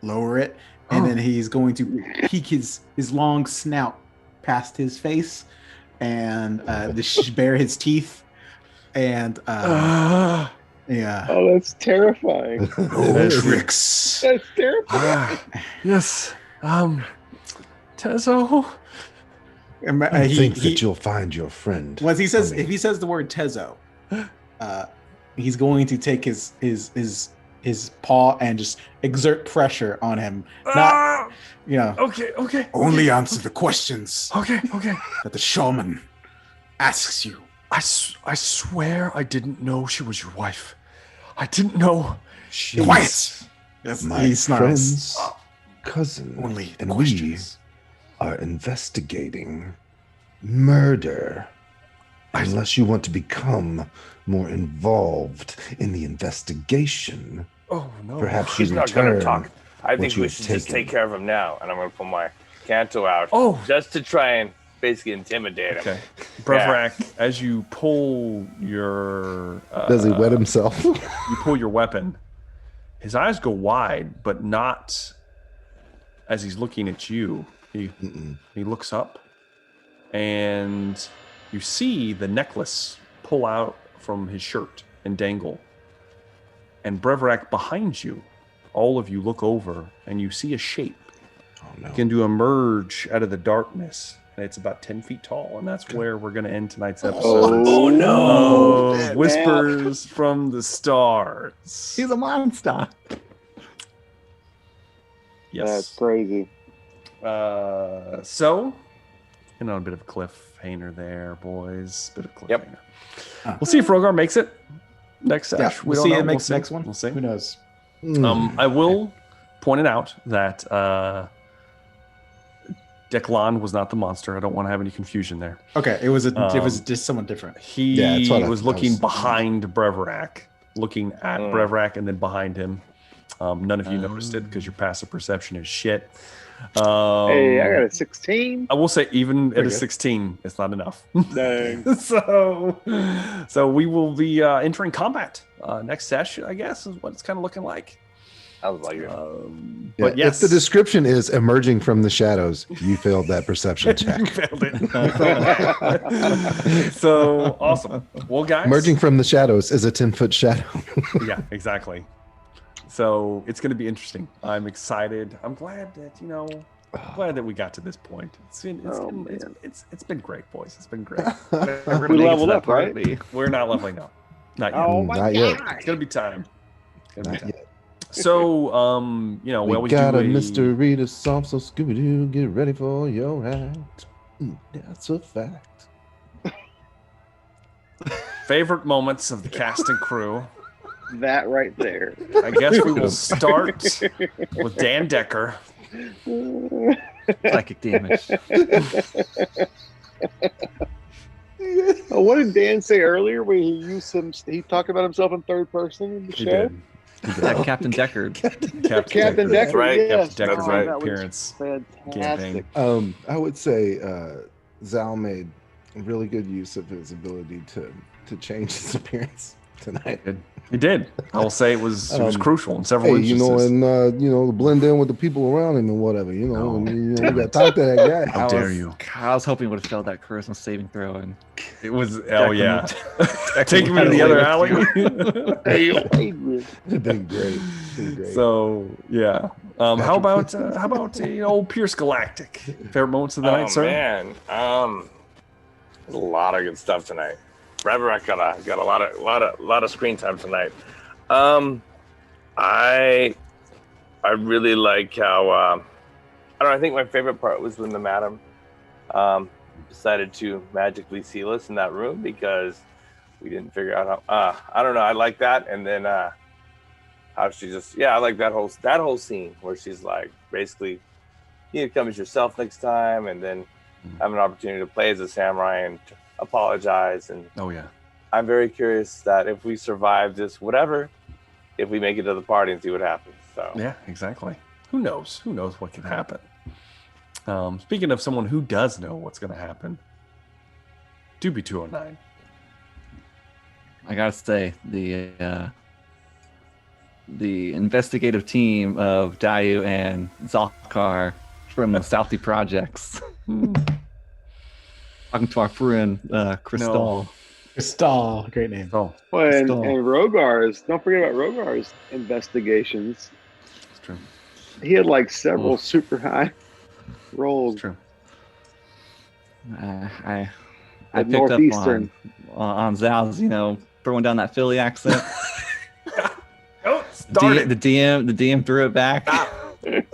lower it, and then he's going to peek his long snout past his face, and bare his teeth, and yeah. Oh, that's terrifying. No tricks. That's terrifying. Yes. Tezo. I think that you'll find your friend. Once he says, coming. if he says the word Tezo, he's going to take his paw and just exert pressure on him. Not, Okay. only answer the questions Okay. that the shaman asks you. I swear I didn't know she was your wife. I didn't know. She's Quiet. That's my he snarls. friend's cousin, Only the and questions. we are investigating murder. Unless you want to become more involved in the investigation, Oh no. perhaps She's you not going to return. talk. I what think you we have should just taken. take care of him now. And I'm going to pull my canto out Oh. just to try and basically intimidate him. Okay. Breverak, as you pull your Does he wet himself? you pull your weapon, his eyes go wide, but not as he's looking at you. He looks up, and you see the necklace pull out from his shirt and dangle. And Brevrak behind you, all of you look over, and you see a shape begin to emerge out of the darkness. And it's about 10 feet tall, and that's where we're going to end tonight's episode. Oh no! Of Whispers from the Stars. He's a monster. Yes. That's crazy. So, on a bit of a cliffhanger there, boys. Bit of a cliffhanger. Yep. We'll see if Rogar makes it next Yeah, sesh. we'll see it makes next one. We'll see. Who knows? I will point it out that Declan was not the monster. I don't want to have any confusion there. Okay, it was just someone different. He was looking behind Brevrak, looking at Brevrak, and then behind him. None of you noticed it because your passive perception is shit. Hey, I got a 16. I will say, even at a 16, it's not enough. Dang. So we will be entering combat next session, I guess, is what it's kind of looking like. I was like, But yes, if the description is emerging from the shadows, you failed that perception check. you failed it. So awesome. Well, guys, Emerging from the shadows is a 10-foot shadow. yeah, exactly. So it's going to be interesting. I'm excited. I'm glad that glad that we got to this point. It's been great, boys. It's been great. We leveled up, right? We're not leveling up. Not yet. Oh my Not yet. God. It's gonna be time. Not yet. So, we We got a mystery to solve, so Scooby-Doo, get ready for your ride. That's a fact. favorite moments of the cast and crew. That right there. I guess we will start with Dan Decker. Psychic damage. Oh, what did Dan say earlier when he talked about himself in third person in the He show? did. Captain Deckard. Captain Captain Decker. Decker, right. yes. Captain Decker's Oh, right. that was Appearance. Fantastic. I would say Zal made really good use of his ability to change his appearance tonight. He did. I will say it was crucial in several Hey, instances. and blend in with the people around him and whatever. We got to talk to that guy. How dare you? I was hoping it would have failed that charisma saving throw, and It was. Oh yeah. Take him into the other alley. It'd been great. So yeah. How about old Pierce Galactic? Favorite moments of the night, sir? Man, a lot of good stuff tonight. Brevrak got a lot of screen time tonight. I really like how I don't know. I think my favorite part was when the madam decided to magically seal us in that room because we didn't figure out how. I don't know. I like that, and then how she just I like that whole scene where she's like basically you need to come as yourself next time, and then have an opportunity to play as a samurai and apologize. And I'm very curious that if we survive this whatever, if we make it to the party and see what happens. So yeah, exactly. Who knows what can happen. Speaking of someone who does know what's going to happen, Doobie 209. I gotta say the investigative team of Dayu and Zalkar from the Southie Projects. Talking to our friend Crystal. Crystal, great name. Oh, And Rogar's, don't forget about Rogar's investigations. it's true. He had like several super high rolls. It's true. I At picked up Northeastern. on Zal's, throwing down that Philly accent. Oh, start it. The DM threw it back. We're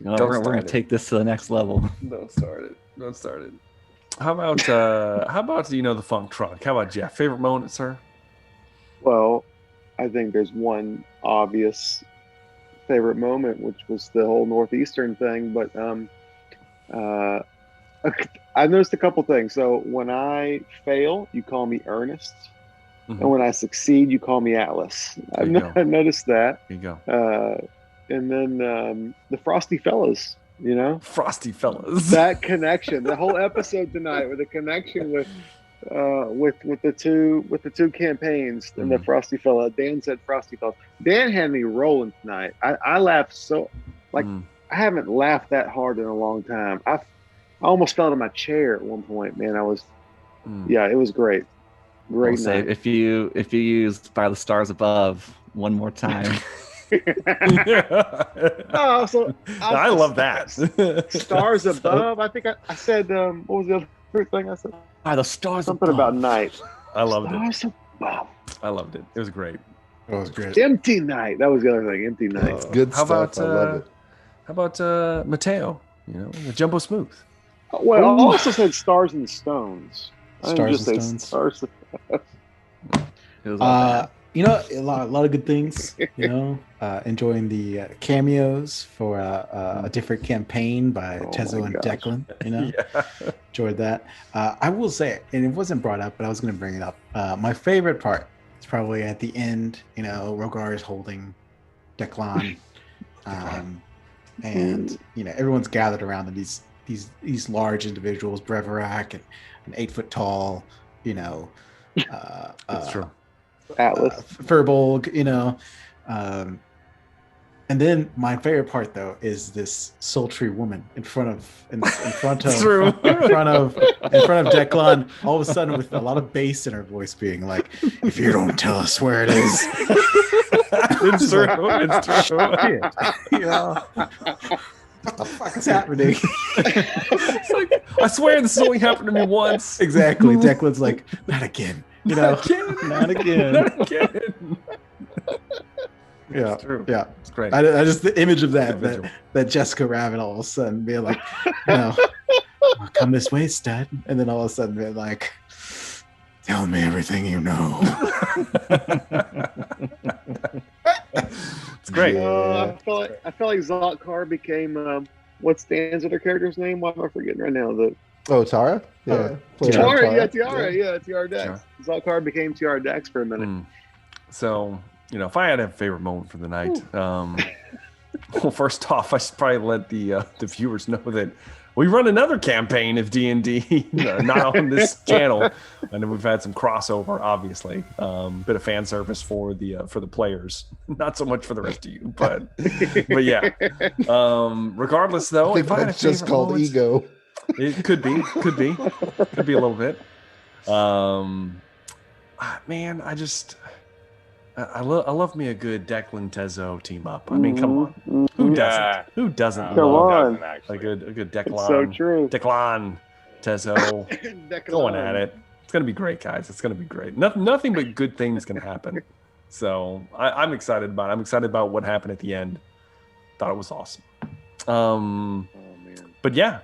gonna take this to the next level. Don't start it. How about the funk trunk? How about Jeff? Favorite moment, sir? Well, I think there's one obvious favorite moment, which was the whole Northeastern thing. But I noticed a couple things. So when I fail, you call me Ernest, and when I succeed, you call me Atlas. I noticed that. There you go. And then the Frosty Fellas. Frosty Fellas. That connection, the whole episode tonight, with the connection with the two campaigns and the Frosty Fella. Dan said Frosty Fella. Dan had me rolling tonight. I laughed so I haven't laughed that hard in a long time. I almost fell to my chair at one point, man. Yeah, it was great. Great Say night. if you use By the Stars Above one more time. Oh, so I love that. Stars Above. I think I said what was the other thing I said? By the Stars Something Above. about night. I loved it. Stars Above. I loved it. It was great. That was great. Empty Night. That was the other thing. Empty Night. It's good How stuff. about I love it. How about Mateo? The Jumbo Smooth. Well, I also said Stars and Stones. I didn't Stars just and say Stones. Stars. It was all bad. A lot of good things. Enjoying the cameos for a different campaign by Oh Tezo my and gosh. Declan. Yeah. Enjoyed that. I will say, and it wasn't brought up, but I was going to bring it up. My favorite part is probably at the end. Rogar is holding Declan, and everyone's gathered around them. These large individuals, Breverac and an 8 foot tall, That's true. Atlas. Furbolg, and then my favorite part though is this sultry woman in front of True. in front of Declan, all of a sudden with a lot of bass in her voice, being like, "If you don't tell us where it is, It's true. It's true. what the fuck is happening?" It's like, I swear this has only happened to me once. Exactly. Declan's like, "Not again." Not again. Not again. Not again. Yeah, It's true. yeah. It's great. I just the image of that Individual. that Jessica Rabbit all of a sudden being like, come this way, stud, and then all of a sudden being like, tell me everything you know. It's great. I feel like Zotkar became what's the answer to their character's name? Why am I forgetting right now? Oh, Tara? Yeah. Played Tiara, Tara. Tiara Dax. Zotkar became Tiara Dax for a minute. So, if I had a favorite moment for the night, well, first off, I should probably let the viewers know that we run another campaign of D&D, not on this channel, and then we've had some crossover, obviously. Bit of fan service for the players, not so much for the rest of you, but yeah. Regardless, though, I think if I had a that's just favorite called moment- ego. It could be a little bit. Man, I love me a good Declan Tezo team up. I mean, come on, who doesn't? Who doesn't Come love on. a good Declan? It's so true. Declan Tezo going at it. It's gonna be great, guys. It's gonna be great. Nothing but good things can happen. So I'm excited about it. I'm excited about what happened at the end. Thought it was awesome. Oh man. But yeah.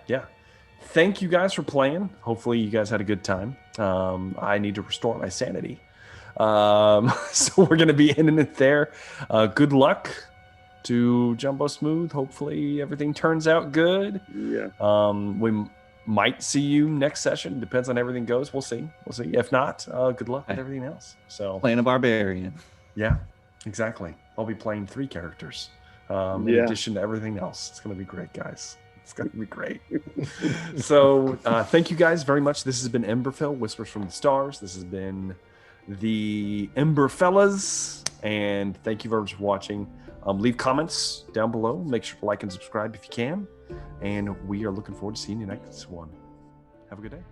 Thank you guys for playing. Hopefully you guys had a good time. I need to restore my sanity. So we're going to be ending it there. Good luck to Jumbo Smooth. Hopefully everything turns out good. Yeah. We might see you next session. Depends on everything goes. We'll see. If not, good luck with everything else. So Playing a barbarian. yeah, exactly. I'll be playing 3 characters in Yeah. addition to everything else. It's going to be great, guys. It's going to be great. So thank you guys very much. This has been Emberfell, Whispers from the Stars. This has been the Emberfellas, and thank you very much for watching. Leave comments down below. Make sure to like and subscribe if you can. And we are looking forward to seeing you next one. Have a good day.